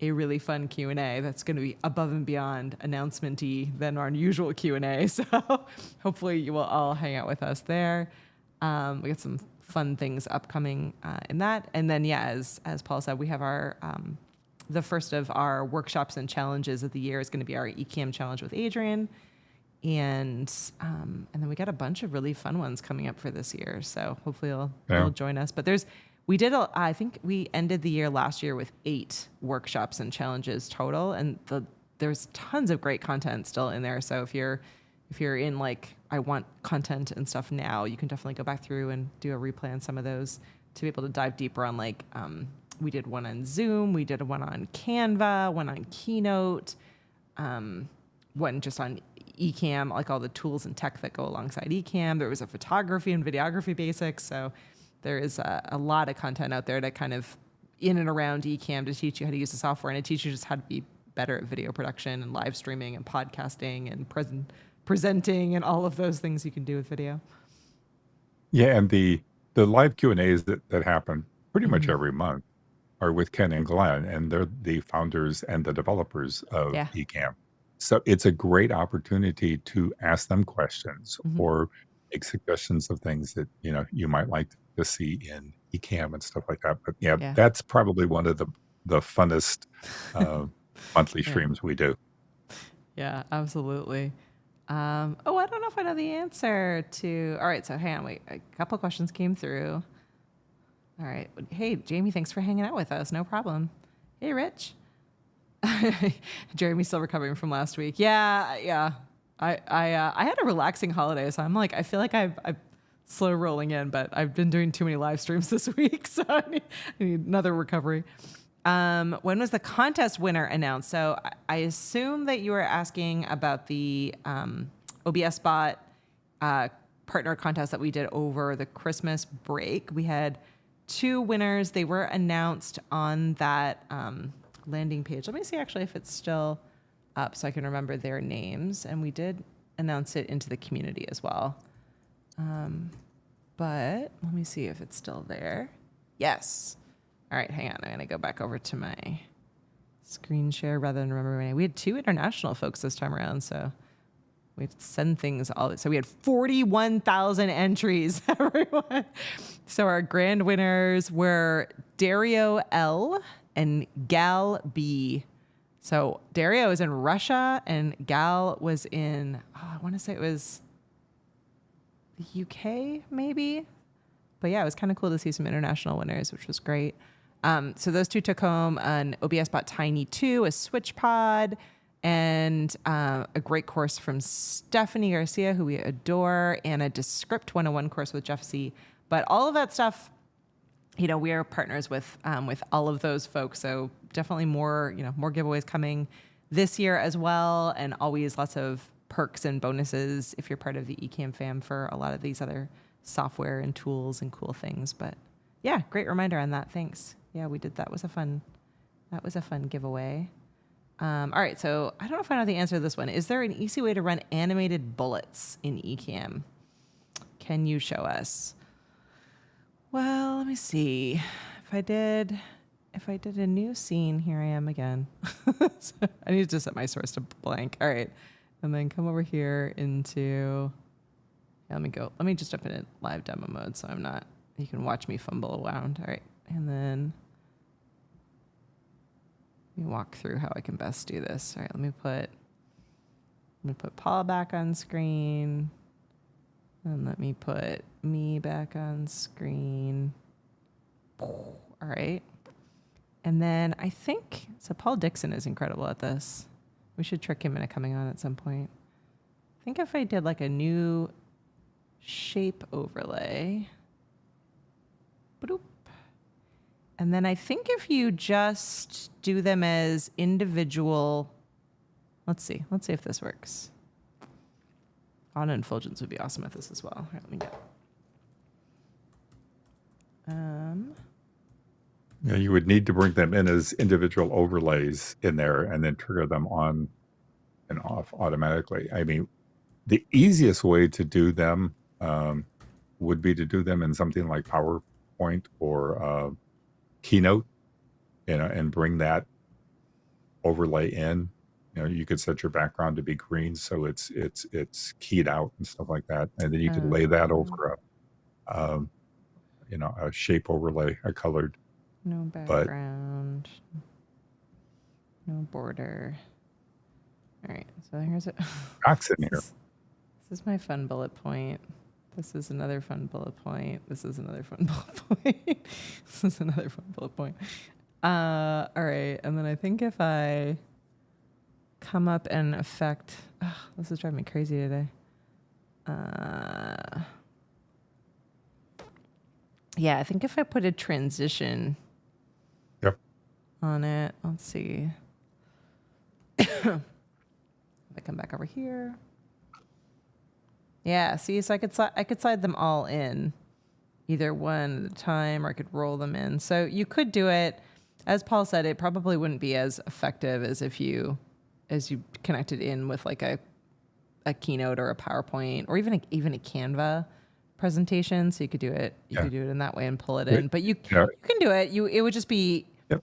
a really fun Q&A that's going to be above and beyond announcement-y than our usual Q&A. So hopefully you will all hang out with us there. We got some fun things upcoming in that. And then, yeah, as Paul said, we have our the first of our workshops and challenges of the year is going to be our Ecamm challenge with Adrian. And then we got a bunch of really fun ones coming up for this year. So hopefully you'll join us. But I think we ended the year last year with 8 workshops and challenges total. And there's tons of great content still in there. So if you're in like, I want content and stuff now, you can definitely go back through and do a replay on some of those to be able to dive deeper on like, we did one on Zoom, we did one on Canva, one on Keynote, one just on Ecamm, like all the tools and tech that go alongside Ecamm. There was a photography and videography basics. So there is a lot of content out there to kind of in and around Ecamm to teach you how to use the software and to teach you just how to be better at video production and live streaming and podcasting and presenting and all of those things you can do with video. Yeah, and the live Q&As that happen pretty much every month are with Ken and Glenn, and they're the founders and the developers of Ecamm. So it's a great opportunity to ask them questions or make suggestions of things that you might like to see in Ecamm and stuff like that. But yeah, that's probably one of the funnest monthly streams we do. Yeah, absolutely. I don't know if I know the answer to. All right, so hang on, wait. A couple questions came through. All right. Hey, Jamie, thanks for hanging out with us. No problem. Hey, Rich. Jeremy's still recovering from last week. Yeah. I had a relaxing holiday, so I'm like, I feel like I'm slow rolling in, but I've been doing too many live streams this week, so I need another recovery. When was the contest winner announced? So I assume that you were asking about the OBS Bot partner contest that we did over the Christmas break. We had 2 winners. They were announced on that landing page. Let me see actually if it's still up so I can remember their names. And we did announce it into the community as well. But let me see if it's still there. Yes. All right, hang on. I'm going to go back over to my screen share rather than remember my name. We had 2 international folks this time around, so we had to send things all. So we had 41,000 entries, everyone. So our grand winners were Dario L and Gal B. So Dario is in Russia and Gal was in, I want to say it was the UK, maybe. But yeah, it was kind of cool to see some international winners, which was great. So those 2 took home an OBS Bot Tiny 2, a Switch Pod, and a great course from Stephanie Garcia, who we adore, and a Descript 101 course with Jeff C. But all of that stuff, we are partners with all of those folks. So definitely more giveaways coming this year as well, and always lots of perks and bonuses if you're part of the Ecamm fam for a lot of these other software and tools and cool things. But yeah, great reminder on that. Thanks. Yeah, we did. That was a fun giveaway. All right, so I don't know if I know the answer to this one. Is there an easy way to run animated bullets in Ecamm? Can you show us? Well, let me see. If I did a new scene, here I am again. So I need to set my source to blank. All right, and then come over here into. Yeah, let me just jump in live demo mode, so you can watch me fumble around. All right, and then let me walk through how I can best do this. All right, let me put Paul back on screen. And let me put me back on screen. All right. And then I think, so Paul Dixon is incredible at this. We should trick him into coming on at some point. I think if I did like a new shape overlay. Boop. And then I think if you just do them as individual, let's see if this works. On Infulgence would be awesome at this as well. All right, let me get. Yeah, you would need to bring them in as individual overlays in there and then trigger them on and off automatically. I mean, the easiest way to do them would be to do them in something like PowerPoint or Keynote, and bring that overlay in. You could set your background to be green, so it's keyed out and stuff like that, and then you could lay that over um, a shape overlay, a colored. No But background, no border. All right, so here's it. Doc's in here. This is my fun bullet point. This is another fun bullet point. This is another fun bullet point. This is another fun bullet point. All right, and then I think if I come up and affect, this is driving me crazy today. Yeah, I think if I put a transition Yep. on it, let's see. If I come back over here. Yeah, see, so I could slide them all in, either one at a time, or I could roll them in. So you could do it, as Paul said, it probably wouldn't be as effective as if you connected in with like a Keynote or a PowerPoint or even a Canva presentation. So you could do it. You could do it in that way and pull it in. But you can do it. It would just be. Yep.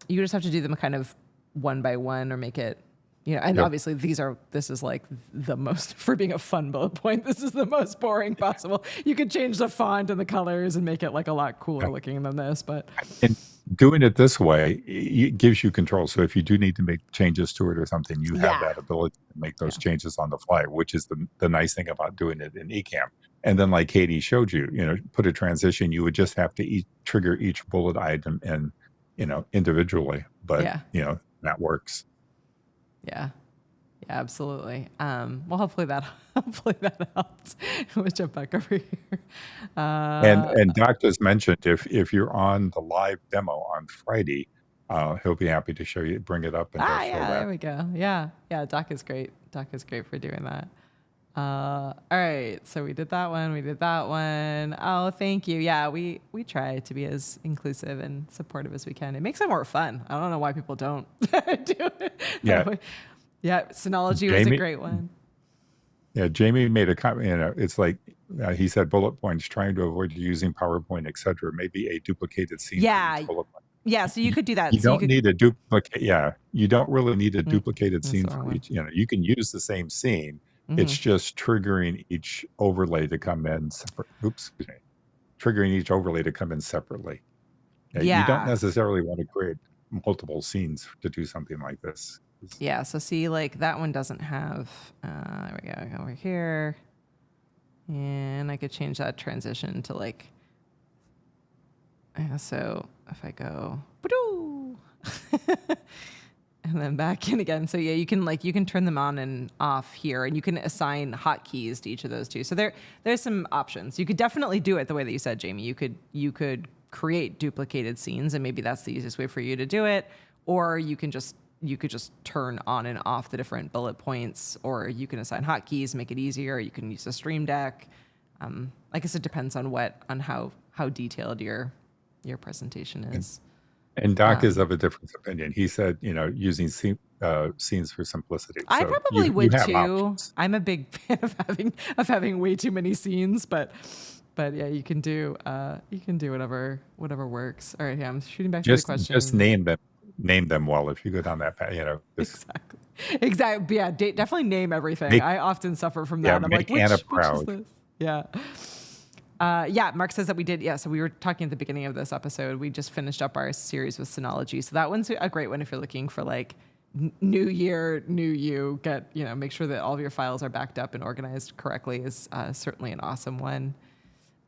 You just have to do them kind of one by one, or make it. And obviously this is like the most, for being a fun bullet point, this is the most boring possible. You could change the font and the colors and make it like a lot cooler looking than this, but. And doing it this way, it gives you control. So if you do need to make changes to it or something, you have that ability to make those changes on the fly, which is the nice thing about doing it in Ecamm. And then like Katie showed you, put a transition, you would just have to trigger each bullet item and, individually, but that works. Yeah, absolutely. Well, hopefully that helps. We'll jump back over here. And Doc just mentioned if you're on the live demo on Friday, he'll be happy to show you, bring it up and show that. There we go. Yeah, Doc is great. Doc is great for doing that. All right, so we did that one. Oh, thank you. Yeah, we try to be as inclusive and supportive as we can. It makes it more fun. I don't know why people don't do it. Yeah, Synology was a great one. Yeah, Jamie made a comment. It's like he said, bullet points, trying to avoid using PowerPoint, etc. Maybe a duplicated scene. Yeah, for each bullet point. Yeah, so you could do that. You don't need a duplicate. Yeah, you don't really need a duplicated scene the wrong for each. You can use the same scene. It's just triggering each overlay to come in separate. Triggering each overlay to come in separately. You don't necessarily want to create multiple scenes to do something like this. Yeah, so see, like that one doesn't have. There we go. Over here, and I could change that transition to like. So if I go, and then back in again. So yeah, you can turn them on and off here, and you can assign hotkeys to each of those two. So there's some options. You could definitely do it the way that you said, Jamie. You could create duplicated scenes, and maybe that's the easiest way for you to do it. Or you could just turn on and off the different bullet points, or you can assign hotkeys, make it easier. You can use a Stream Deck. I guess it depends on how detailed your presentation is. And Doc is of a different opinion. He said, using scenes for simplicity. So I probably would too. Options. I'm a big fan of having way too many scenes, but yeah, you can do whatever works. All right, yeah, I'm shooting back to the question. Just name them well if you go down that path. Exactly. Yeah, definitely name everything. I often suffer from that. Yeah, I'm make like, Anna which proud. is this? Yeah. Mark says that we did. Yeah, so we were talking at the beginning of this episode. We just finished up our series with Synology. So that one's a great one if you're looking for like new year, new you. Make sure that all of your files are backed up and organized correctly is certainly an awesome one.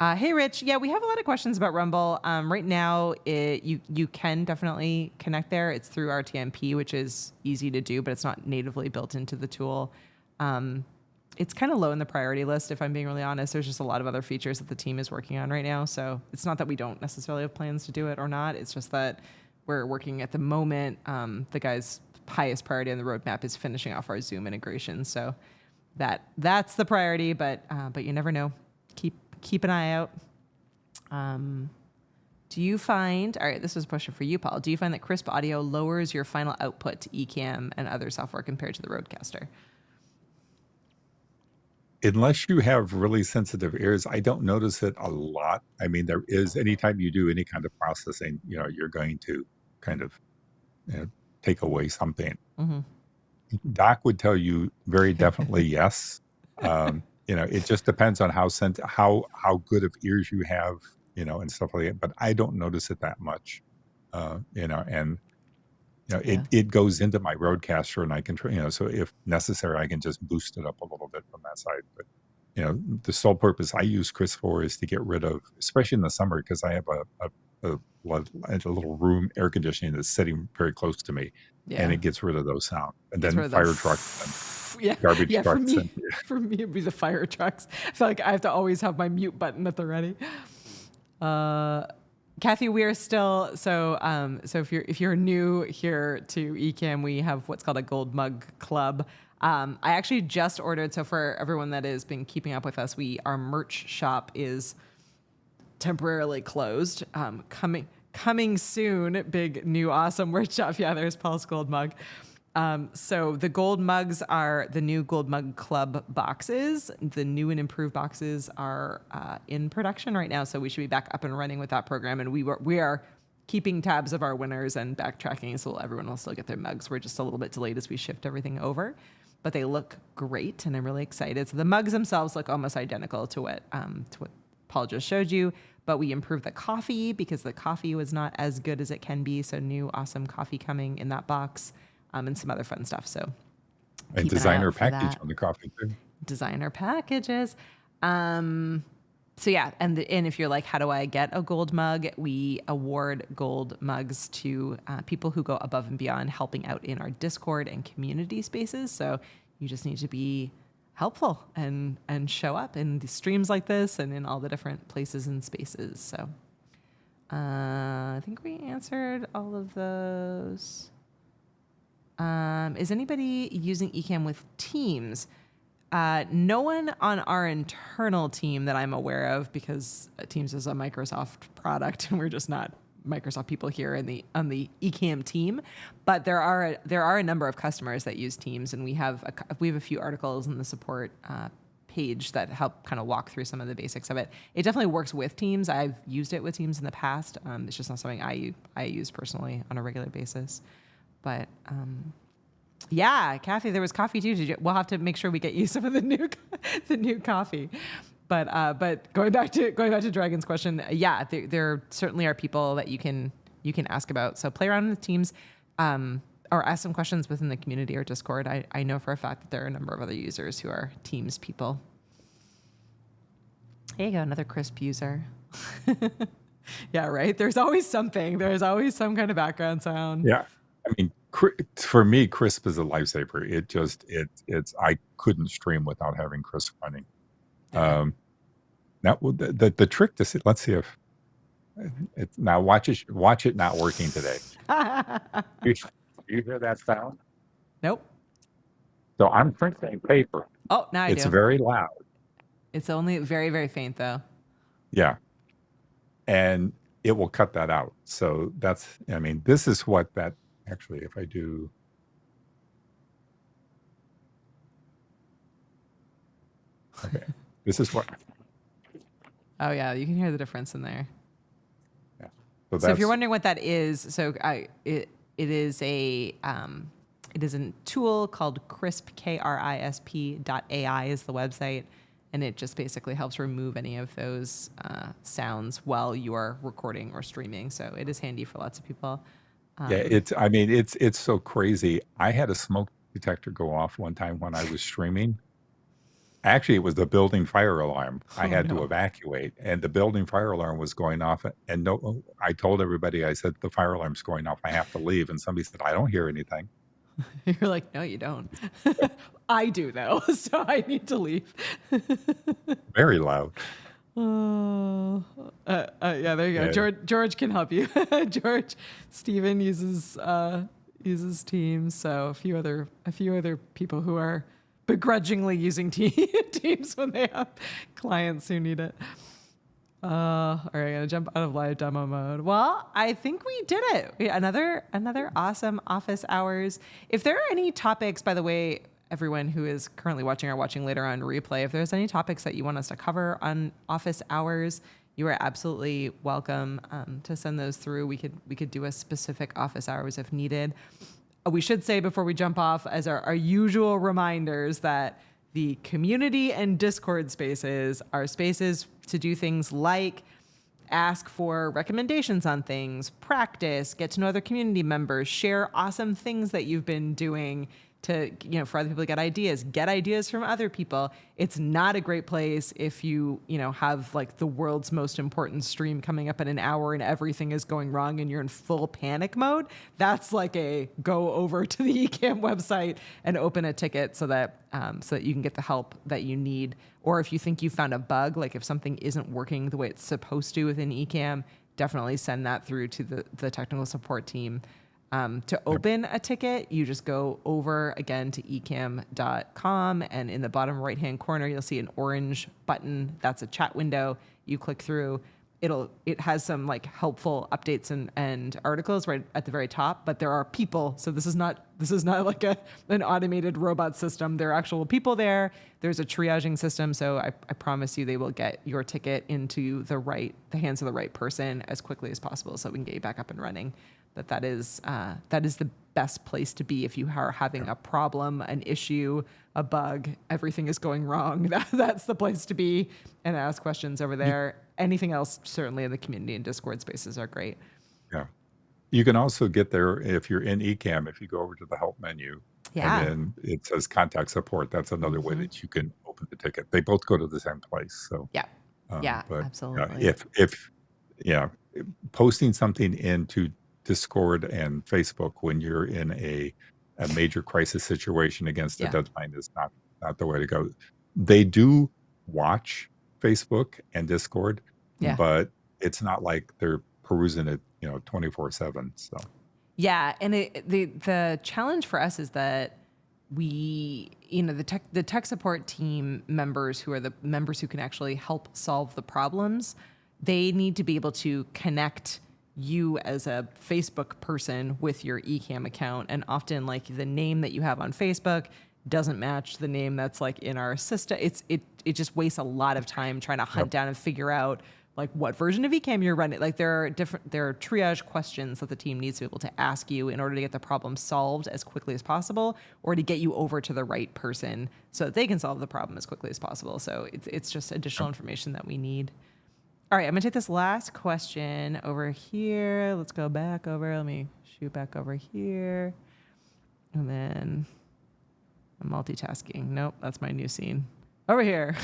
Hey, Rich. Yeah, we have a lot of questions about Rumble. Right now, you can definitely connect there. It's through RTMP, which is easy to do, but it's not natively built into the tool. It's kind of low in the priority list, if I'm being really honest. There's just a lot of other features that the team is working on right now. So it's not that we don't necessarily have plans to do it or not. It's just that we're working at the moment. The guy's highest priority on the roadmap is finishing off our Zoom integration. So that's the priority, but you never know. Keep an eye out. Do you find, all right, this is a question for you, Paul. Do you find that crisp audio lowers your final output to Ecamm and other software compared to the Rodecaster? Unless you have really sensitive ears, I don't notice it a lot. I mean, there is, anytime you do any kind of processing, you're going to kind of take away something. Doc would tell you very definitely yes. It just depends on how good of ears you have, and stuff like that. But I don't notice it that much, and Yeah. it goes into my roadcaster, and I can, so if necessary, I can just boost it up a little bit from that side. But the sole purpose I use Chris for is to get rid of, especially in the summer, because I have a little room air conditioning that's sitting very close to me, and Yeah. it gets rid of those sounds. And Gets then rid of the fire trucks Yeah. and garbage Yeah. trucks. For me, it'd be the fire trucks. I feel like I have to always have my mute button at the ready. Kathy, we are still so if you're new here to Ecamm, we have what's called a Gold Mug Club. I actually just ordered. So for everyone that has been keeping up with us, our merch shop is temporarily closed. Coming soon, big new awesome merch shop. Yeah, there's Paul's Gold Mug. So the gold mugs are the new Gold Mug Club boxes. The new and improved boxes are in production right now, so we should be back up and running with that program. And we are keeping tabs of our winners and backtracking, so everyone will still get their mugs. We're just a little bit delayed as we shift everything over, but they look great, and I'm really excited. So the mugs themselves look almost identical to what Paul just showed you, but we improved the coffee because the coffee was not as good as it can be. So new awesome coffee coming in that box. And some other fun stuff. So And keep an eye designer out for package that. on the coffee too. Designer packages. So yeah, and if you're like, how do I get a gold mug? We award gold mugs to people who go above and beyond helping out in our Discord and community spaces. So you just need to be helpful and show up in the streams like this and in all the different places and spaces. So I think we answered all of those. Is anybody using Ecamm with Teams? No one on our internal team that I'm aware of, because Teams is a Microsoft product and we're just not Microsoft people here on the Ecamm team. But there are a number of customers that use Teams, and we have a few articles in the support page that help kind of walk through some of the basics of it. It definitely works with Teams. I've used it with Teams in the past. It's just not something I use personally on a regular basis. But yeah, Kathy, there was coffee too. We'll have to make sure we get you some of the new coffee. But going back to Dragon's question, yeah, there certainly are people that you can ask about. So play around with Teams, or ask some questions within the community or Discord. I know for a fact that there are a number of other users who are Teams people. There you go, another crisp user. Yeah, right. There's always something. There's always some kind of background sound. Yeah. I mean, for me, Crisp is a lifesaver. It's I couldn't stream without having Crisp running. Now the trick to see, let's see if it's now watch it not working today. You hear that sound? Nope. So I'm printing paper. Oh, now I It's do. very loud. It's only very, very faint though. Yeah. And it will cut that out. So this is what that actually, if I do. Okay. This is what. Oh yeah, you can hear the difference in there. Yeah. So if you're wondering what that is, it is a tool called Crisp, KRISP.ai is the website, and it just basically helps remove any of those sounds while you are recording or streaming. So it is handy for lots of people. Yeah, it's so crazy. I had a smoke detector go off one time when I was streaming. Actually, it was the building fire alarm. I had to evacuate, and the building fire alarm was going off. And I told everybody, I said, the fire alarm's going off. I have to leave. And somebody said, I don't hear anything. You're like, no, you don't. I do though, so I need to leave. Very loud. Yeah, there you go. Yeah. George can help you. Steven uses Teams, so a few other people who are begrudgingly using Teams when they have clients who need it. All right, I'm gonna jump out of live demo mode. Well, I think we did it. Another awesome office hours. If there are any topics, by the way, everyone who is currently watching or watching later on replay, if there's any topics that you want us to cover on office hours, you are absolutely welcome to send those through. We could do a specific office hours if needed. we should say before we jump off, as our usual reminders, that the community and Discord spaces are spaces to do things like ask for recommendations on things, practice, get to know other community members, share awesome things that you've been doing to, for other people to get ideas from other people. It's not a great place if you have like the world's most important stream coming up in an hour and everything is going wrong and you're in full panic mode. That's like a go over to the Ecamm website and open a ticket so that you can get the help that you need. Or if you think you found a bug, like if something isn't working the way it's supposed to within Ecamm, definitely send that through to the technical support team. To open a ticket, you just go over again to ecamm.com, and in the bottom right-hand corner, you'll see an orange button. That's a chat window. You click through. It has some like helpful updates and articles right at the very top, but there are people. So this is not like an automated robot system. There are actual people there. There's a triaging system. So I promise you they will get your ticket into the hands of the right person as quickly as possible so we can get you back up and running. But that is the best place to be if you are having a problem, an issue, a bug, everything is going wrong. That's the place to be and ask questions over there. Anything else, certainly in the community and Discord spaces are great. Yeah. You can also get there if you're in Ecamm, if you go over to the help menu Yeah. and then it says contact support. That's another way that you can open the ticket. They both go to the same place. So Yeah. but Absolutely. if posting something into Discord and Facebook when you're in a major crisis situation against a deadline is not the way to go. They do watch Facebook and Discord, but it's not like they're perusing it, 24/7. So yeah, and the challenge for us is that we, the tech support team members who are the members who can actually help solve the problems, they need to be able to connect you as a Facebook person with your Ecamm account. And often like the name that you have on Facebook doesn't match the name that's like in our system. It just wastes a lot of time trying to hunt down and figure out like what version of Ecamm you're running. Like there are triage questions that the team needs to be able to ask you in order to get the problem solved as quickly as possible, or to get you over to the right person so that they can solve the problem as quickly as possible. So it's just additional information that we need. All right, I'm gonna take this last question over here. Let's go back over. Let me shoot back over here. And then I'm multitasking. Nope, that's my new scene. Over here,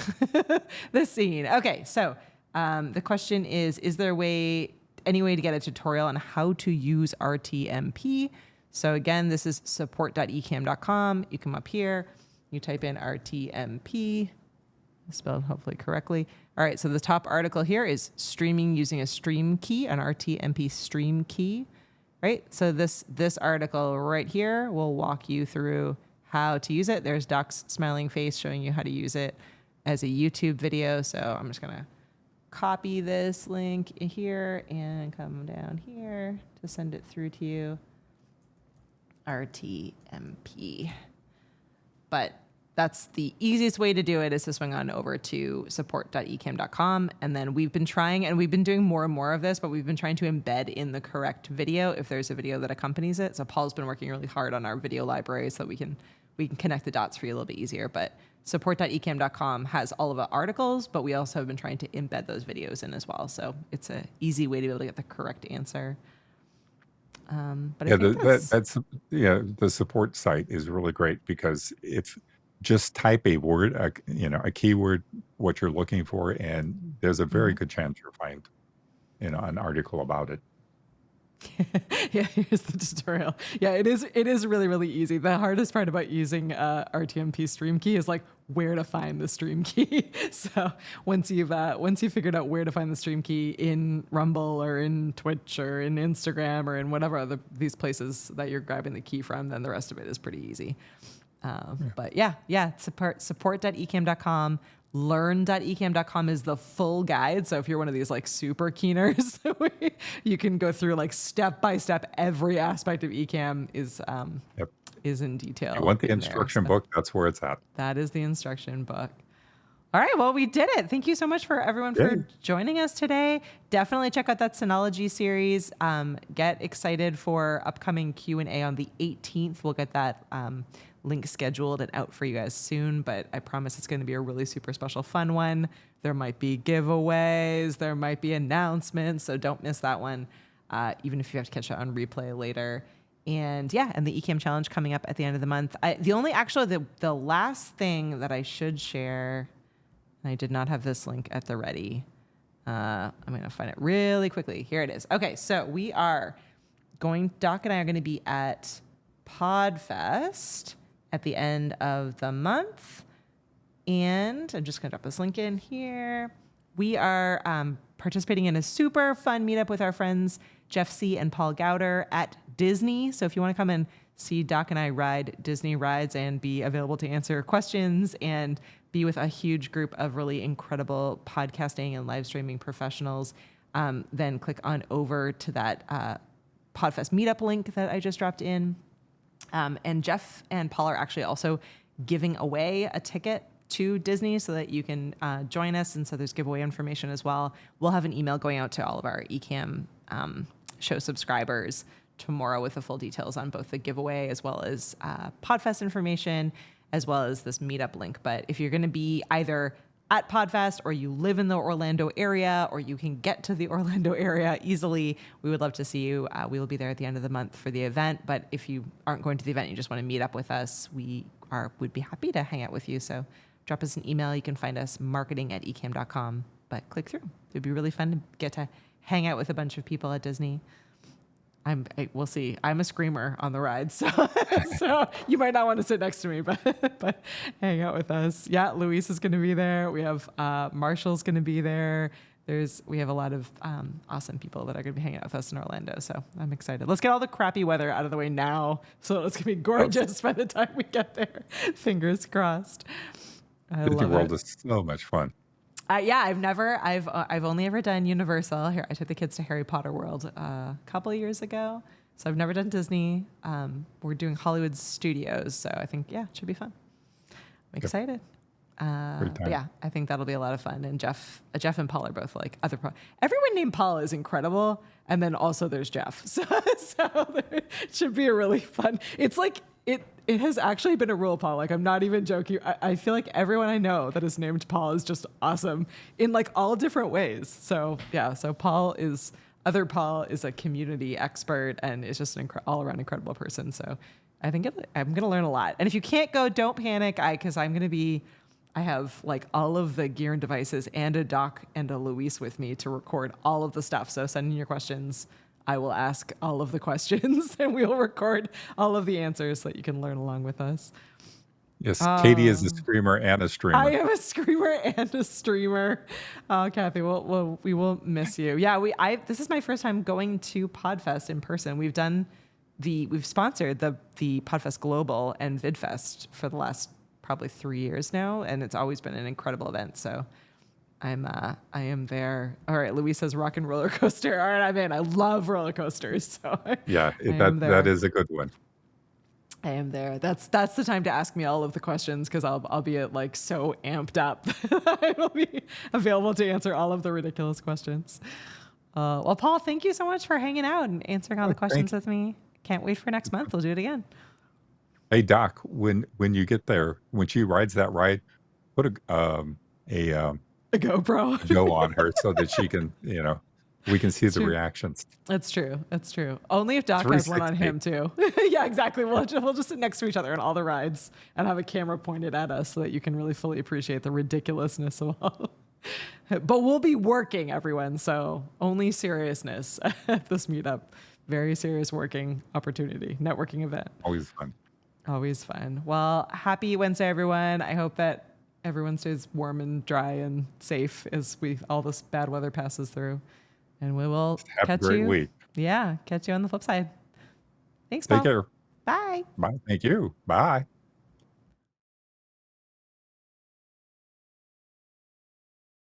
this scene. Okay, so the question is there any way to get a tutorial on how to use RTMP? So again, this is support.ecamm.com. You come up here, you type in RTMP, spelled hopefully correctly. All right, so the top article here is streaming using a stream key, an RTMP stream key, right? So this article right here will walk you through how to use it. There's Doc's smiling face showing you how to use it as a YouTube video. So I'm just gonna copy this link here and come down here to send it through to you. RTMP. But that's the easiest way to do it, is to swing on over to support.ecamm.com. And then we've been trying, and we've been doing more and more of this, but we've been trying to embed in the correct video if there's a video that accompanies it. So Paul's been working really hard on our video library so that we can connect the dots for you a little bit easier. But support.ecamm.com has all of the articles, but we also have been trying to embed those videos in as well. So it's an easy way to be able to get the correct answer. But I think the support site is really great, because if just type a word, a keyword, what you're looking for, and there's a very good chance you'll find, an article about it. Yeah, here's the tutorial. Yeah, it is really, really easy. The hardest part about using RTMP stream key is like where to find the stream key. So once you've figured out where to find the stream key in Rumble or in Twitch or in Instagram or in whatever these places that you're grabbing the key from, then the rest of it is pretty easy. But support.ecamm.com. Learn.ecamm.com is the full guide. So if you're one of these like super keeners, you can go through like step by step. Every aspect of Ecamm is in detail. You want the instruction book? That's where it's at. That is the instruction book. All right, well, we did it. Thank you so much for everyone for joining us today. Definitely check out that Synology series. Get excited for upcoming Q&A on the 18th. We'll get that link scheduled and out for you guys soon, but I promise it's going to be a really super special fun one. There might be giveaways, there might be announcements, so don't miss that one, even if you have to catch it on replay later. And yeah, and the Ecamm Challenge coming up at the end of the month. The last thing that I should share, and I did not have this link at the ready. I'm going to find it really quickly. Here it is. Okay, so Doc and I are going to be at PodFest at the end of the month. And I'm just going to drop this link in here. We are participating in a super fun meetup with our friends Jeff C. and Paul Gowder at Disney. So if you want to come and see Doc and I ride Disney rides and be available to answer questions and be with a huge group of really incredible podcasting and live streaming professionals, then click on over to that PodFest meetup link that I just dropped in. And Jeff and Paul are actually also giving away a ticket to Disney so that you can join us. And so there's giveaway information as well. We'll have an email going out to all of our Ecamm show subscribers tomorrow with the full details on both the giveaway as well as PodFest information, as well as this meetup link. But if you're going to be either at PodFest or you live in the Orlando area or you can get to the Orlando area easily, we would love to see you. We will be there at the end of the month for the event. But if you aren't going to the event, you just want to meet up with us, we'd be happy to hang out with you. So drop us an email. You can find us marketing@ecamm.com, but click through. It'd be really fun to get to hang out with a bunch of people at Disney. We'll see. I'm a screamer on the ride, so you might not want to sit next to me, but hang out with us. Yeah, Luis is going to be there. We have Marshall's going to be there. We have a lot of awesome people that are going to be hanging out with us in Orlando, so I'm excited. Let's get all the crappy weather out of the way now, so it's going to be gorgeous by the time we get there. Fingers crossed. Disney World is so much fun. Yeah, I've only ever done Universal. Here, I took the kids to Harry Potter World a couple of years ago, so I've never done Disney. We're doing Hollywood Studios, so I think it should be fun. I'm excited. But yeah, I think that'll be a lot of fun. And Jeff and Paul are both like everyone named Paul is incredible, and then also there's Jeff, so it should be a really fun. It's like it has actually been a rule, Paul. Like, I'm not even joking. I feel like everyone I know that is named Paul is just awesome in like all different ways. So yeah, so Paul is a community expert and is just an all around incredible person. So I think I'm going to learn a lot. And if you can't go, don't panic. I have like all of the gear and devices and a Doc and a Luis with me to record all of the stuff. So send in your questions. I will ask all of the questions and we will record all of the answers so that you can learn along with us. Yes, Katie is a screamer and a streamer. I am a screamer and a streamer. Oh, Kathy, we will miss you. Yeah, this is my first time going to PodFest in person. We've sponsored the PodFest Global and VidFest for the last probably 3 years now, and it's always been an incredible event. So I am there. All right, Luis says rock and roller coaster. All right, I'm in. I love roller coasters. So yeah, that is a good one. I am there. That's the time to ask me all of the questions because I'll be like so amped up. I will be available to answer all of the ridiculous questions. Well, Paul, thank you so much for hanging out and answering all the questions with me. Can't wait for next month. We'll do it again. Hey Doc, when you get there, when she rides that ride, put a GoPro Joe on her so that she can, we can see the reactions. That's true. Only if Doc has one on him too. Yeah, exactly. We'll just sit next to each other on all the rides and have a camera pointed at us so that you can really fully appreciate the ridiculousness of all. But we'll be working, everyone. So only seriousness at this meetup. Very serious working opportunity, networking event. Always fun. Always fun. Well, happy Wednesday, everyone. I hope that everyone stays warm and dry and safe as all this bad weather passes through. And we will catch you. Have a great week. Yeah, catch you on the flip side. Thanks, Paul. Take care. Bye. Bye. Thank you. Bye.